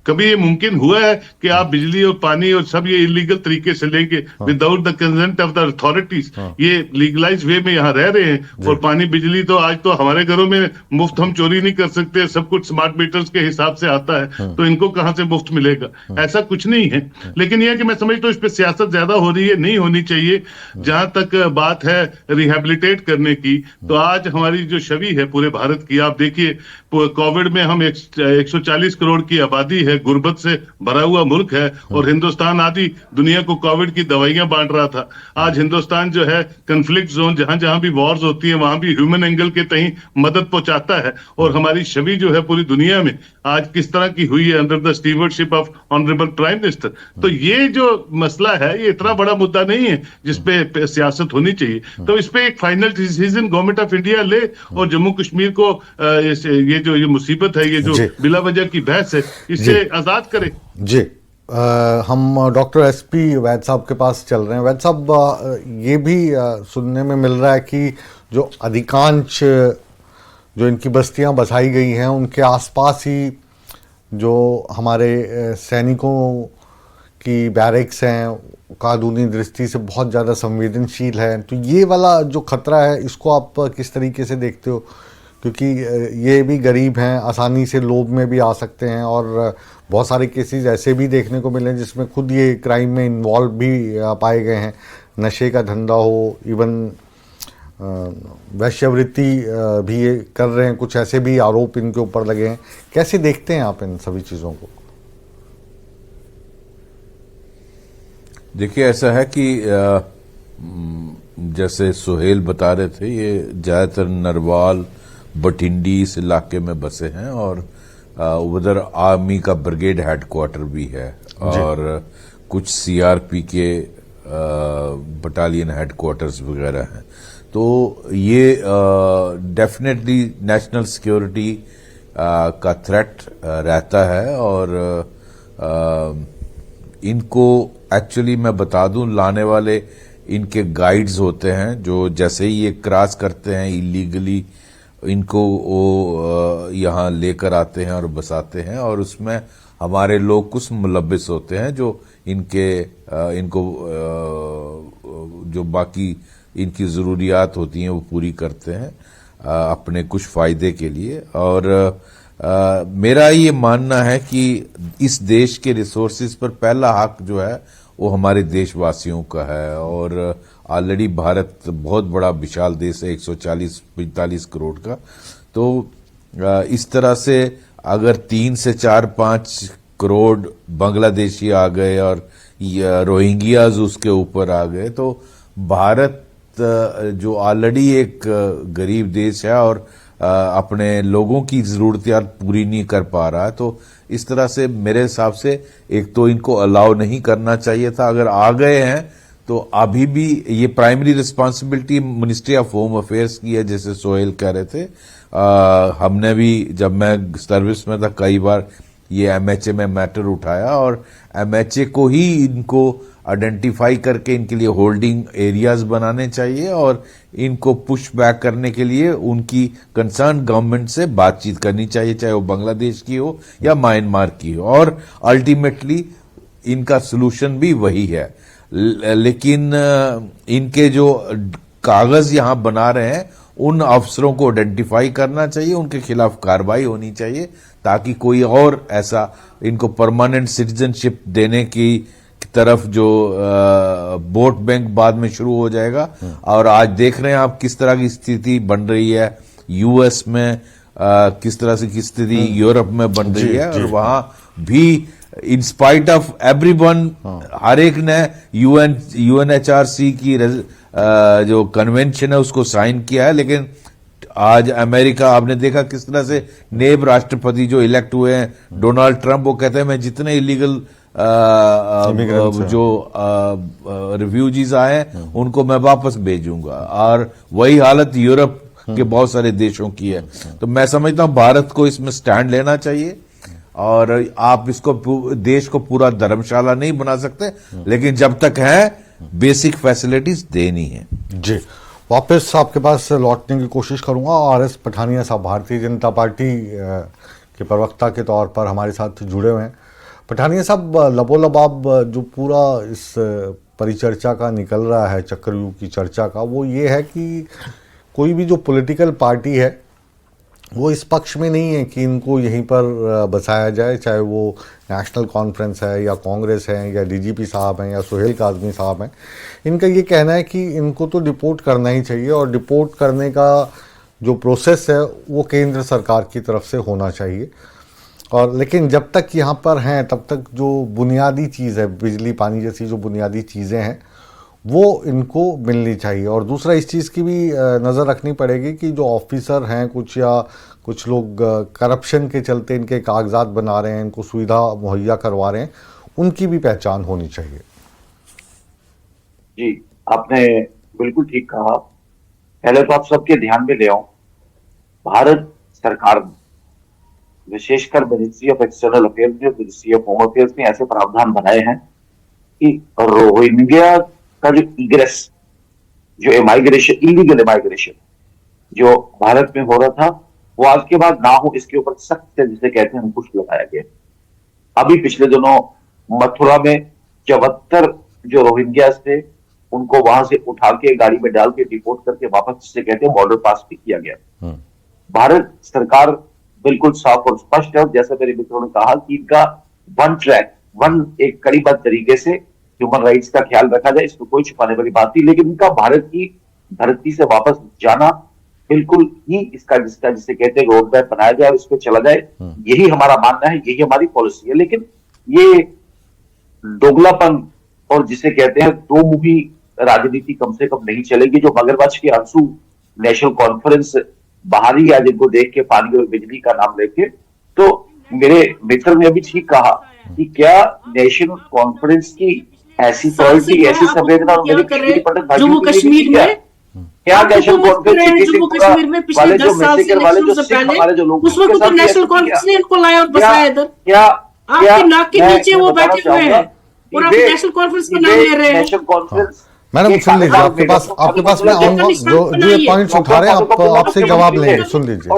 कभी ये मुमकिन हुआ है कि आप बिजली और पानी और सब ये इलीगल तरीके से लेंगे without the consent of the authorities? ये लीगलाइज वे में यहाँ रह रहे हैं। और पानी बिजली तो आज तो हमारे घरों में मुफ्त हम चोरी नहीं कर सकते, सब कुछ स्मार्ट मीटर्स के हिसाब से आता है, तो इनको कहां से मुफ्त मिलेगा? ऐसा कुछ नहीं है। लेकिन यह कि मैं समझता हूँ इस पर सियासत ज्यादा हो रही है, नहीं होनी चाहिए। जहां तक बात है रिहेबिलिटेट करने की, तो आज हमारी जो छवि है पूरे भारत की, आप देखिए कोविड में हम 140 करोड़ की आबादी है, गुर्बत से भरा हुआ मुल्क है, और हिंदुस्तान आदि दुनिया को कोविड की दवाइयां बांट रहा था। आज हिंदुस्तान जो है कन्फ्लिक्ट जोन, जहां जहां भी वॉर्स होती है वहां भी ह्यूमन एंगल के तहीं मदद पहुंचाता है। और हमारी छवि जो है पूरी दुनिया में आज किस तरह की हुई है under the stewardship of honourable prime minister. तो ये जो मसला है ये इतना बड़ा मुद्दा नहीं है जिसपे सियासत होनी चाहिए। तो इस पे एक final decision government of India ले और जम्मू कश्मीर को ये मुसीबत है, ये जो बिला वजह की बहस है, इससे आजाद करे। जी, हम डॉक्टर एसपी वैद साहब के पास चल रहे हैं। वैद साहब, ये भी सुनने में मिल रहा है कि जो अधिकांश जो इनकी बस्तियां बसाई गई हैं उनके आसपास ही जो हमारे सैनिकों की बैरक्स हैं, कानूनी दृष्टि से बहुत ज़्यादा संवेदनशील है। तो ये वाला जो खतरा है इसको आप किस तरीके से देखते हो? क्योंकि ये भी गरीब हैं, आसानी से लोभ में भी आ सकते हैं, और बहुत सारे केसेस ऐसे भी देखने को मिले जिसमें खुद ये क्राइम में इन्वॉल्व भी पाए गए हैं। नशे का धंधा हो, इवन वैश्यवृत्ति भी ये कर रहे हैं, कुछ ऐसे भी आरोप इनके ऊपर लगे हैं। कैसे देखते हैं आप इन सभी चीज़ों को? देखिए, ऐसा है कि जैसे सोहेल बता रहे थे, ये ज़्यादातर नरवाल बठिंडी इस इलाके में बसे हैं, और उधर आर्मी का ब्रिगेड हेडक्वार्टर भी है, और कुछ सीआरपी के बटालियन हेडक्वार्टर्स वगैरह हैं। तो ये डेफिनेटली नेशनल सिक्योरिटी का थ्रेट रहता है। और इनको एक्चुअली मैं बता दूं, लाने वाले इनके गाइड्स होते हैं जो जैसे ही ये क्रॉस करते हैं इलीगली, इनको वो यहाँ लेकर आते हैं और बसाते हैं, और उसमें हमारे लोग कुछ मुलब्बिस होते हैं जो इनको जो बाकी इनकी ज़रूरियात होती हैं वो पूरी करते हैं अपने कुछ फ़ायदे के लिए। और मेरा ये मानना है कि इस देश के रिसोर्सेज पर पहला हक जो है वो हमारे देशवासियों का है। और ऑलरेडी भारत बहुत बड़ा विशाल देश है, 140-45 करोड़ का। तो इस तरह से अगर 3 से 4-5 करोड़ बांग्लादेशी आ गए और रोहिंग्याज उसके ऊपर आ गए, तो भारत जो ऑलरेडी एक गरीब देश है और अपने लोगों की जरूरतियात पूरी नहीं कर पा रहा है, तो इस तरह से मेरे हिसाब से एक तो इनको अलाउ नहीं करना चाहिए था। अगर आ गए हैं तो अभी भी ये primary responsibility ministry of home affairs की है, जैसे सोहेल कह रहे थे। हमने भी जब मैं सर्विस में था कई बार ये एमएचए में मैटर उठाया, और एमएचए को ही इनको आइडेंटिफाई करके इनके लिए होल्डिंग एरियाज बनाने चाहिए और इनको पुश बैक करने के लिए उनकी कंसर्न गवर्नमेंट से बातचीत करनी चाहिए, चाहे वो बांग्लादेश की हो या म्यांमार की हो। और अल्टीमेटली इनका सलूशन भी वही है। लेकिन इनके जो कागज यहां बना रहे हैं उन अफसरों को आइडेंटिफाई करना चाहिए, उनके खिलाफ कार्रवाई होनी चाहिए, ताकि कोई और ऐसा इनको परमानेंट सिटीजनशिप देने की तरफ जो वोट बैंक बाद में शुरू हो जाएगा। और आज देख रहे हैं आप किस तरह की स्थिति बन रही है यूएस में, किस तरह से की स्थिति यूरोप में बन रही है। और वहां भी इन स्पाइट ऑफ एवरीवन, हर एक ने यूएनएचआरसी की जो कन्वेंशन है उसको साइन किया है, लेकिन आज अमेरिका आपने देखा किस तरह से नेब राष्ट्रपति जो इलेक्ट हुए हैं डोनाल्ड ट्रंप, वो कहते हैं मैं जितने इलीगल जो रिफ्यूजीज आए हैं उनको मैं वापस भेजूंगा। और वही हालत यूरोप के बहुत सारे देशों की है। तो मैं समझता हूं भारत को इसमें स्टैंड लेना चाहिए। और आप इसको देश को पूरा धर्मशाला नहीं बना सकते, लेकिन जब तक है बेसिक फैसिलिटीज देनी है। जी, वापस आपके पास लौटने की कोशिश करूंगा। आरएस पठानिया साहब भारतीय जनता पार्टी के प्रवक्ता के तौर पर हमारे साथ जुड़े हुए हैं। पठानिया साहब, लबोलबाब जो पूरा इस परिचर्चा का निकल रहा है, चक्रव्यूह की चर्चा का, वो ये है कि कोई भी जो पॉलिटिकल पार्टी है वो इस पक्ष में नहीं है कि इनको यहीं पर बसाया जाए, चाहे वो नेशनल कॉन्फ्रेंस है या कांग्रेस है या डीजीपी साहब हैं या सोहेल काज़मी साहब हैं। इनका ये कहना है कि इनको तो डिपोर्ट करना ही चाहिए, और डिपोर्ट करने का जो प्रोसेस है वो केंद्र सरकार की तरफ से होना चाहिए। और लेकिन जब तक यहाँ पर हैं तब तक जो बुनियादी चीज़ है, बिजली पानी जैसी जो बुनियादी चीज़ें हैं वो इनको मिलनी चाहिए। और दूसरा इस चीज़ की भी नज़र रखनी पड़ेगी कि जो ऑफिसर हैं कुछ, या कुछ लोग करप्शन के चलते इनके कागजात बना रहे हैं, इनको सुविधा मुहैया करवा रहे हैं, उनकी भी पहचान होनी चाहिए। जी, आपने बिल्कुल ठीक कहा। पहले तो आप सबके ध्यान में ले आऊं, भारत सरकार विशेषकर मिनिस्ट्री ऑफ एक्सटर्नल अफेयर्स ने, मिनिस्ट्री ऑफ होम अफेयर्स ने ऐसे प्रावधान बनाए हैं कि रोहिंग्या का जो इग्रेस, जो इमाइग्रेशन, इलीगल इमाइग्रेशन जो भारत में हो रहा था, वो आज के बाद ना हो, इसके ऊपर सख्त से जिसे कहते हैं अंकुश लगाया गया। अभी पिछले दिनों मथुरा में 74 जो रोहिंग्यास थे उनको वहां से उठा के गाड़ी में डाल के डिपोर्ट करके वापस जिसे कहते हैं बॉर्डर पास भी किया गया। भारत सरकार बिल्कुल साफ और स्पष्ट है, और जैसा मेरे मित्रों ने कहा कि इनका वन ट्रैक, एक कड़ीबद्ध तरीके से ह्यूमन राइट्स का ख्याल रखा जाए, इसको कोई छुपाने वाली बात नहीं। लेकिन इनका भारत की धरती से वापस जाना बिल्कुल ही इसका जिसे कहते हैं रोड मैप बनाया जाए, उस पर चला जाए, यही हमारा मानना है, यही हमारी पॉलिसी है। लेकिन ये दोगलापन और जिसे कहते हैं दो मुही राजनीति कम से कम नहीं चलेगी। जो मगरमच्छ के आंसू नेशनल कॉन्फ्रेंस बाहरी है जिनको देख के पानी और बिजली का नाम लेके, तो मेरे मित्र ने अभी ठीक कहा कि क्या नेशनल कॉन्फ्रेंस की ऐसी क्वालिटी, ऐसी संवेदना मेरी कश्मीरी पंडित भाइयों जम्मू के लिए कश्मीर नहीं है। में क्या नेशनल कॉन्फ्रेंस जम्मू कश्मीर में पिछले 10 साल से इलेक्शन से पहले उस वक्त तो नेशनल कॉन्फ्रेंस ने इनको लाया और बसाया इधर। क्या आपके नाक के नीचे वो बैठे हुए हैं और आप नेशनल कॉन्फ्रेंस का नाम ले रहे हैं। नेशनल कॉन्फ्रेंस मैडम सुन लीजिए, आपके पास मैं आऊंगा, जो ये पॉइंट्स उठा रहे हैं आप आपसे जवाब लेंगे। सुन लीजिए।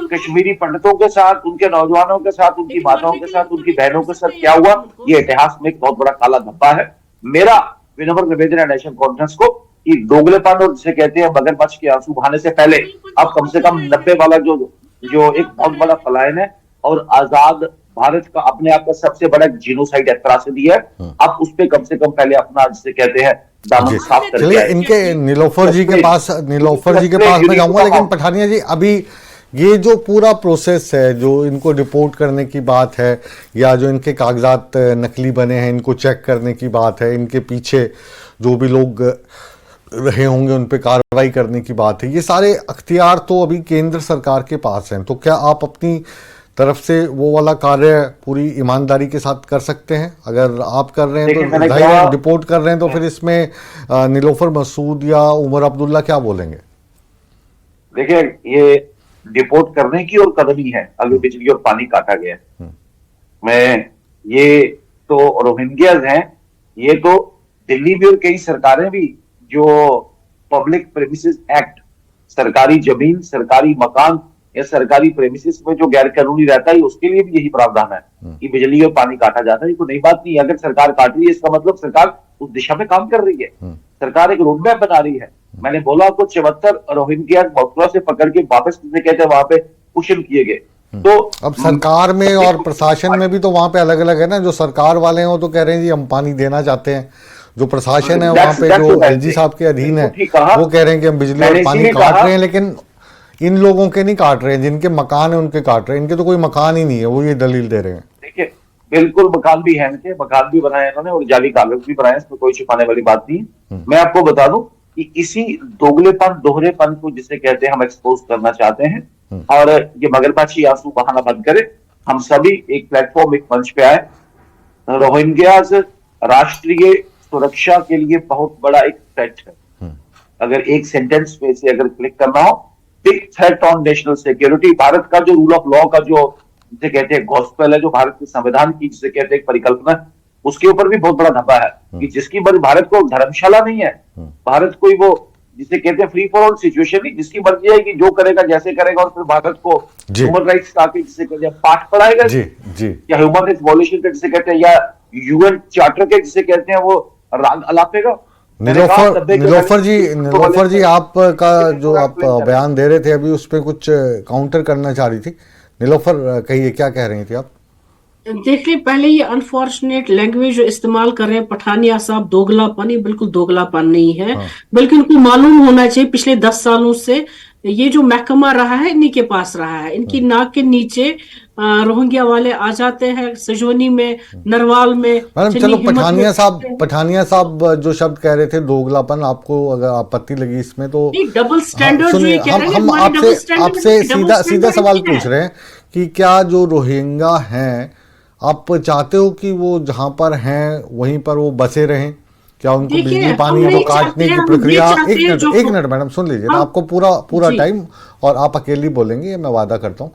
कश्मीरी पंडितों के साथ, उनके नौजवानों के साथ, उनकी माताओं के साथ, उनकी बहनों के साथ क्या हुआ, ये इतिहास में एक बहुत बड़ा काला धब्बा है। मेरा विनम्र निवेदन है नेशनल कॉन्फ्रेंस को कि दोगलेपन और जिसे कहते हैं मगरमच्छ के आंसू बहाने से पहले अब कम से कम 90 वाला जो एक बहुत बड़ा पलायन है और आजाद भारत का अपने आप का सबसे बड़ा जीनोसाइड एट्रॉसिटी है, अब उस पे कम से कम पहले अपना जिसे कहते हैं दामन साफ कर चलिए इनके नीलोफर जी के पास मैं जाऊंगा, लेकिन पठानिया जी अभी ये जो पूरा प्रोसेस है, जो इनको डिपोर्ट करने की बात है या जो इनके कागजात नकली बने हैं इनको चेक करने की बात है, इनके पीछे जो भी लोग रहे होंगे उन पे कार्रवाई करने की बात है, ये सारे अख्तियार तो अभी केंद्र सरकार के पास हैं। तो क्या आप अपनी तरफ से वो वाला कार्य पूरी ईमानदारी के साथ कर सकते हैं? अगर आप कर रहे हैं तो जाहिर रिपोर्ट कर रहे हैं, तो फिर इसमें नीलोफर मसूद या उमर अब्दुल्ला क्या बोलेंगे? देखिए, ये डिपोर्ट करने की और कदमी है, अभी बिजली और पानी काटा गया है। मैं ये तो रोहिंग्याज हैं, ये तो दिल्ली भी और कई सरकारें भी जो पब्लिक प्रेमिसेस एक्ट, सरकारी जमीन, सरकारी मकान या सरकारी प्रेमिसेस में जो गैर कानूनी रहता है उसके लिए भी यही प्रावधान है कि बिजली और पानी काटा जाता है। ये कोई नई बात नहीं है। अगर सरकार काट रही है इसका मतलब सरकार उस दिशा में काम कर रही है, सरकार एक रोड मैप बना रही है। मैंने बोला आपको 74 रोहिंग्या मथुरा से पकड़ के वापस जिसे कहते हैं वहां पे कुशन किए गए। तो अब सरकार में और प्रशासन में भी तो वहां पे अलग अलग है ना। जो सरकार वाले हैं वो तो कह रहे हैं जी हम पानी देना चाहते हैं, जो प्रशासन है वहां पे जो एलजी साहब के अधीन है वो कह रहे हैं कि हम बिजली और पानी काट रहे हैं, लेकिन इन लोगों के नहीं काट रहे हैं, जिनके मकान है उनके काट रहे हैं। इनके तो कोई मकान ही नहीं है, वो ये दलील दे रहे हैं। देखिए, बिल्कुल मकान भी है इनके, मकान भी बनाए इन्होंने और जाली कागज भी बनाए, इसमें कोई छुपाने वाली बात नहीं। मैं आपको बता दूं कि इसी दोगलेपन, दोहरेपन को जिसे कहते हैं हम एक्सपोज करना चाहते हैं और ये मगरमच्छी आंसू बहाना बंद करे। हम सभी एक प्लेटफॉर्म, एक मंच पे आए। रोहिंग्याज राष्ट्रीय सुरक्षा के लिए बहुत बड़ा एक थ्रेट है। अगर एक सेंटेंस में से अगर क्लिक करना हो, big threat on national security. Bharat का जो रूल ऑफ लॉ का जो जिसे कहते हैं गॉस्पेल है, जो भारत के संविधान की जिसे कहते हैं परिकल्पना, उसके ऊपर भी बहुत बड़ा धब्बा है कि जिसकी भारत को धर्मशाला नहीं है, भारत कोई वो जिसे कहते हैं फ्री फॉर ऑल सिचुएशन नहीं, जिसकी मर्जी है कि जो करेगा जैसे करेगा और फिर भारत को ह्यूमन राइट्स का जिसे कहते हैं पाठ पढ़ाएगा या ह्यूमन राइट्स वॉल्यूशन के जिसे कहते हैं या यूएन चार्टर के जिसे कहते हैं वो राग अलापेगा। नीलोफर जी आपका जो आप बयान दे रहे थे अभी उस पर कुछ काउंटर करना चाह रही थी। नीलोफर कहिए, क्या कह रही थी आप? देखिए, पहले ये अनफॉर्चुनेट लैंग्वेज जो इस्तेमाल कर रहे हैं पठानिया साहब, दोगलापन, ये बिल्कुल दोगलापन नहीं है। बल्कि उनको मालूम होना चाहिए पिछले 10 सालों से ये जो महकमा रहा है इन्हीं के पास रहा है। इनकी नाक के नीचे रोहिंग्या वाले आ जाते हैं, सजोनी में, नरवाल में। मैडम चलो, पठानिया साहब जो शब्द कह रहे थे दोगलापन, आपको अगर आपत्ति लगी इसमें तो डबल स्टैंडर्ड, हम आपसे सीधा सवाल पूछ रहे हैं कि क्या जो रोहिंग्या हैं आप चाहते हो कि वो जहां पर हैं वहीं पर वो बसे रहें? क्या उनको बिजली पानी तो काटने की प्रक्रिया? एक मिनट मैडम सुन लीजिए, आपको पूरा टाइम और आप अकेली बोलेंगे, मैं वादा करता हूँ।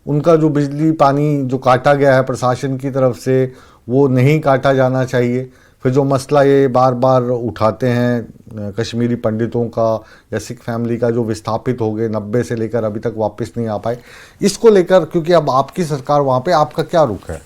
उनका जो बिजली पानी जो काटा गया है प्रशासन की तरफ से वो नहीं काटा जाना चाहिए। फिर जो मसला ये बार बार उठाते हैं कश्मीरी पंडितों का या सिख फैमिली का जो विस्थापित हो गए 90 से लेकर अभी तक वापस नहीं आ पाए, इसको लेकर क्योंकि अब आपकी सरकार वहां पे, आपका क्या रुख है?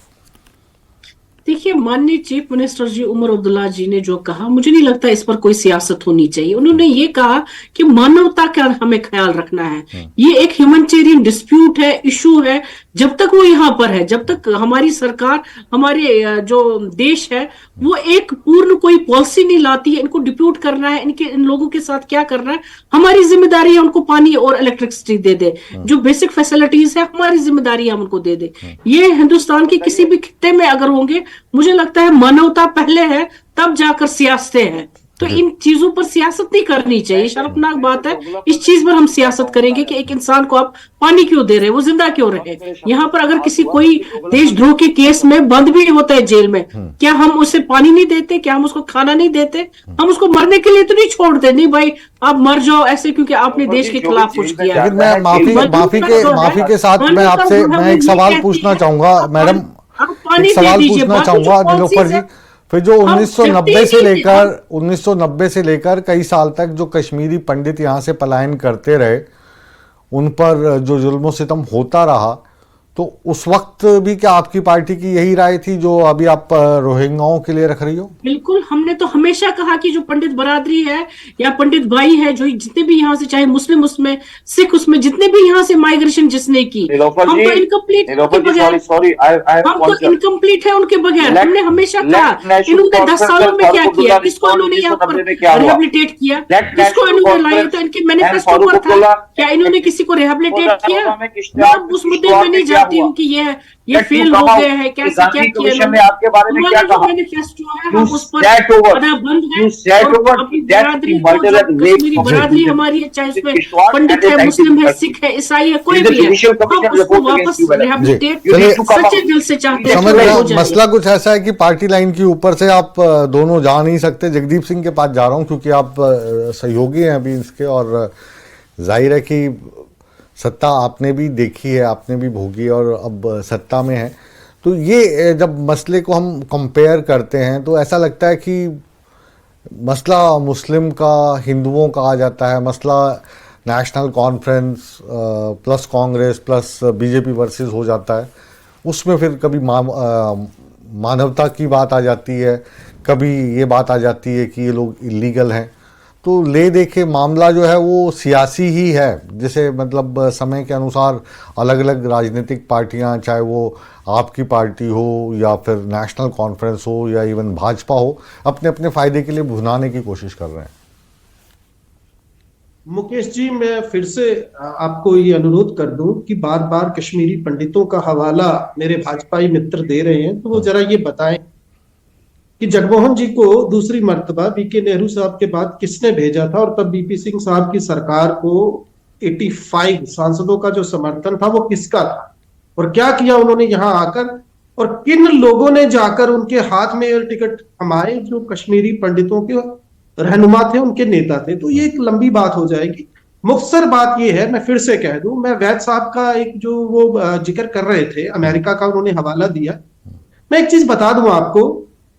देखिए, माननीय चीफ मिनिस्टर जी उमर अब्दुल्ला जी ने जो कहा, मुझे नहीं लगता इस पर कोई सियासत होनी चाहिए। उन्होंने ये कहा कि मानवता का हमें ख्याल रखना है, ये एक ह्यूमैनिटेरियन डिस्प्यूट है, इशू है। जब तक वो यहाँ पर है, जब तक हमारी सरकार, हमारे जो देश है वो एक पूर्ण कोई पॉलिसी नहीं लाती है, इनको डिप्यूट करना है, इन लोगों के साथ क्या करना है, हमारी जिम्मेदारी है उनको पानी और इलेक्ट्रिसिटी दे दे, जो बेसिक फैसिलिटीज है हमारी जिम्मेदारी है हम उनको दे दे। ये हिंदुस्तान के किसी भी खित्ते में अगर होंगे, मुझे लगता है मानवता पहले है, तब जाकर सियासतें हैं। तो इन चीजों पर सियासत नहीं करनी चाहिए। शर्मनाक बात है। इस चीज पर हम सियासत करेंगे कि एक इंसान को आप पानी क्यों दे रहे हैं, वो जिंदा क्यों रहे। यहाँ पर अगर किसी कोई देशद्रोह के केस में बंद भी होता है जेल में, क्या हम उसे पानी नहीं देते, क्या हम उसको खाना नहीं देते? हम उसको मरने के लिए तो नहीं छोड़ते, नहीं भाई आप मर जाओ ऐसे क्योंकि आपने देश के खिलाफ कुछ किया। लेकिन मैं माफी के साथ मैं आपसे मैं एक सवाल पूछना चाहूंगा मैडम, एक सवाल पूछना चाहूंगा नीलोफर जी। फिर जो 1990 से लेकर कई साल तक जो कश्मीरी पंडित यहाँ से पलायन करते रहे, उन पर जो जुल्म सितम होता रहा, तो उस वक्त भी क्या आपकी पार्टी की यही राय थी जो अभी आप रोहिंग्याओं के लिए रख रही हो? बिल्कुल, हमने तो हमेशा कहा कि जो पंडित बरादरी है या पंडित भाई है, जो जितने भी यहाँ से, चाहे मुस्लिम उसमें, सिख उसमें, जितने भी यहाँ से माइग्रेशन जिसने की, हम तो इनकम्प्लीट है उनके बगैर। हमने हमेशा कहा इन्होंने 10 सालों में क्या किया, किसको इन्होंने यहाँ पर रिहेबिलिटेट किया, किसको इन्होंने लाया, तो इनके मैनिफेस्टो पर था क्या इन्होंने किसी को रिहेबिलिटेट किया? मैं उस मुद्दे में नहीं जानती हूँ कि ये फेल हो गया है, कैसे क्या किया ने आपके बारे में क्या कहा? मैनिफेस्टो है हम उस पर आधा बंद है। बरादरी हमारी है, चाहे उसमें पंडित है, मुस्लिम है, सिख है, ईसाई है, कोई भी है, हम उसको वापस रिहेबिलिटेट सच्चे दिल से चाहते हैं। मसला कुछ ऐसा है कि पार्टी लाइन के ऊपर से आप दोनों जा नहीं सकते। जगदीप सिंह के पास जा रहा हूं क्योंकि आप सहयोगी हैं अभी इसके, और जाहिर है कि सत्ता आपने भी देखी है, आपने भी भोगी और अब सत्ता में है। तो ये जब मसले को हम कंपेयर करते हैं तो ऐसा लगता है कि मसला मुस्लिम का हिंदुओं का आ जाता है, मसला national conference plus Congress plus BJP versus हो जाता है। उसमें फिर कभी मानवता की बात आ जाती है, कभी ये बात आ जाती है कि ये लोग इलीगल हैं। तो ले देखे मामला जो है वो सियासी ही है, जैसे मतलब समय के अनुसार अलग अलग राजनीतिक पार्टियां, चाहे वो आपकी पार्टी हो या फिर नेशनल कॉन्फ्रेंस हो या इवन भाजपा हो, अपने अपने फायदे के लिए भुनाने की कोशिश कर रहे हैं। मुकेश जी, मैं फिर से आपको ये अनुरोध कर दूं कि बार बार कश्मीरी पंडितों का हवाला मेरे भाजपाई मित्र दे रहे हैं, तो वो जरा ये बताएं कि जगमोहन जी को दूसरी मर्तबा बीके नेहरू साहब के बाद किसने भेजा था, और तब बीपी सिंह साहब की सरकार को 85 सांसदों का जो समर्थन था वो किसका था, और क्या किया उन्होंने यहाँ आकर, और किन लोगों ने जाकर उनके हाथ में एयर टिकट थमाए जो कश्मीरी पंडितों के रहनुमा थे, उनके नेता थे। तो ये एक लंबी बात हो जाएगी। मुख्तसर बात ये है, मैं फिर से कह दूं, मैं वैद साहब का एक जो वो जिक्र कर रहे थे अमेरिका का, उन्होंने हवाला दिया। मैं एक चीज बता दूं आपको,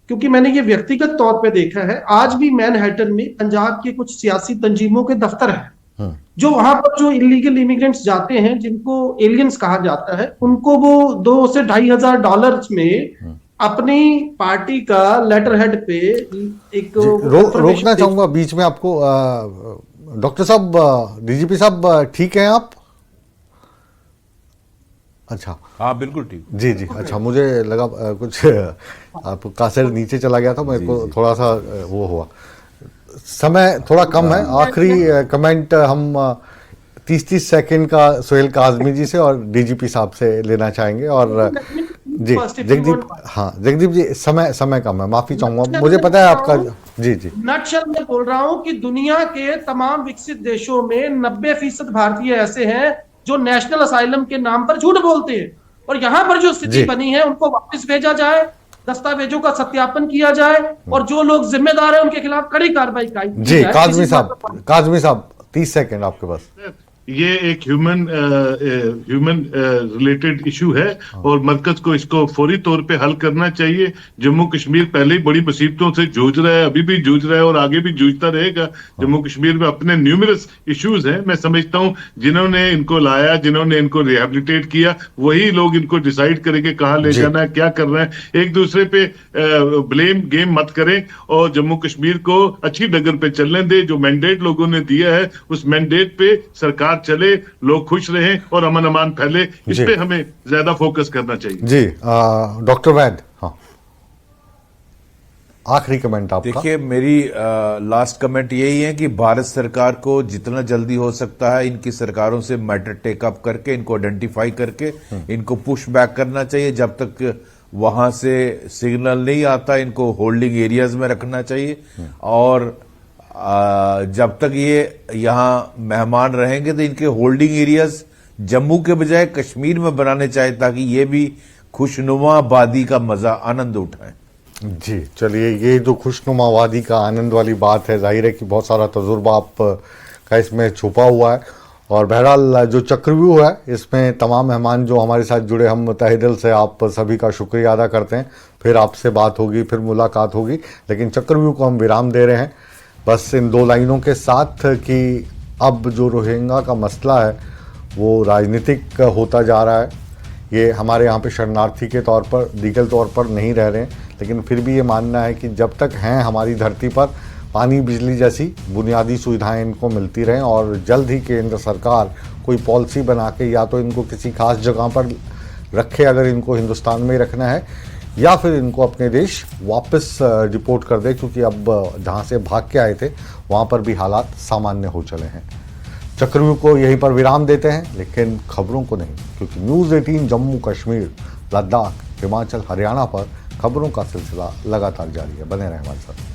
क्योंकि मैंने ये व्यक्तिगत तौर पे देखा है, आज भी मैनहट्टन में पंजाब के कुछ सियासी तंजीमों के दफ्तर हैं, जो वहां पर जो इलीगल इमिग्रेंट्स जाते हैं, जिनको एलियंस कहा जाता है, उनको वो $2,000 से $2,500 में अपनी पार्टी का लेटर हेड पे एक रोकना चाहूंगा बीच में आपको। डॉक्टर साहब, डीजीपी साहब, ठीक हैं आप? अच्छा, हाँ बिल्कुल ठीक जी जी। अच्छा, मुझे लगा कुछ आपका सिर नीचे चला गया था, मेरे को थोड़ा सा वो हुआ। समय थोड़ा कम है, आखिरी कमेंट हम 30-30 सेकंड का सोहेल काज़मी जी से और डीजीपी साहब से लेना चाहेंगे। और जी जगदीप, हाँ जगदीप जी, समय कम है, माफी चाहूंगा, मुझे पता है आपका। जी जी, नटशल में बोल रहा हूं कि दुनिया के तमाम विकसित देशों में 90% भारतीय ऐसे हैं जो नेशनल असाइलम के नाम पर झूठ बोलते हैं, और यहाँ पर जो स्थिति बनी है उनको वापस भेजा जाए, दस्तावेजों का सत्यापन किया जाए, और जो लोग जिम्मेदार हैं उनके खिलाफ कड़ी कार्रवाई की जाए। जी काज़मी साहब 30 सेकंड आपके पास। ये एक ह्यूमन रिलेटेड इशू है और मरकज को इसको फौरी तौर पे हल करना चाहिए। जम्मू कश्मीर पहले ही बड़ी मुसीबतों से जूझ रहा है, अभी भी जूझ रहा है और आगे भी जूझता रहेगा। जम्मू कश्मीर में अपने न्यूमरस इश्यूज हैं। मैं समझता हूं जिन्होंने इनको लाया, जिन्होंने इनको रिहेबिलिटेट किया, वही लोग इनको डिसाइड करेंगे कहाँ ले जाना है, क्या कर रहे हैं। एक दूसरे पे ब्लेम गेम मत करें और जम्मू कश्मीर को अच्छी डगर पे चलने दे। जो मैंडेट लोगों ने दिया है उस मैंडेट पे सरकार चले, लोग खुश रहें और अमन अमान फैले, इस पे हमें ज्यादा फोकस करना चाहिए। जी डॉक्टर वैद, हाँ आखिरी कमेंट आपका। देखिए, मेरी लास्ट कमेंट यही है कि भारत सरकार को जितना जल्दी हो सकता है इनकी सरकारों से मैटर टेकअप करके, इनको आइडेंटिफाई करके इनको पुश बैक करना चाहिए। जब तक वहां से सिग्नल नहीं आता इनको होल्डिंग एरियाज में रखना चाहिए और जब तक ये यहाँ मेहमान रहेंगे तो इनके होल्डिंग एरियाज जम्मू के बजाय कश्मीर में बनाने चाहिए ताकि ये भी खुशनुमा वादी का मजा आनंद उठाएं। जी चलिए, ये जो खुशनुमा वादी का आनंद वाली बात है, जाहिर है कि बहुत सारा तजुर्बा आप का इसमें छुपा हुआ है। और बहरहाल जो चक्रव्यूह है इसमें तमाम मेहमान जो हमारे साथ जुड़े, हम तहे दिल से आप सभी का शुक्रिया अदा करते हैं। फिर आपसे बात होगी, फिर मुलाकात होगी, लेकिन चक्रव्यूह को हम विराम दे रहे हैं बस इन 2 लाइनों के साथ कि अब जो रोहिंग्या का मसला है वो राजनीतिक होता जा रहा है। ये हमारे यहाँ पे शरणार्थी के तौर पर, लीगल तौर पर नहीं रह रहे हैं, लेकिन फिर भी ये मानना है कि जब तक हैं हमारी धरती पर पानी बिजली जैसी बुनियादी सुविधाएं इनको मिलती रहें और जल्द ही केंद्र सरकार कोई पॉलिसी बना के या तो इनको किसी खास जगह पर रखे अगर इनको हिंदुस्तान में ही रखना है, या फिर इनको अपने देश वापस डिपोर्ट कर दे, क्योंकि अब जहाँ से भाग के आए थे वहाँ पर भी हालात सामान्य हो चले हैं। चक्रव्यूह को यहीं पर विराम देते हैं, लेकिन खबरों को नहीं, क्योंकि न्यूज़ 18 जम्मू कश्मीर, लद्दाख, हिमाचल, हरियाणा पर खबरों का सिलसिला लगातार जारी है। बने रहें हमारे साथ।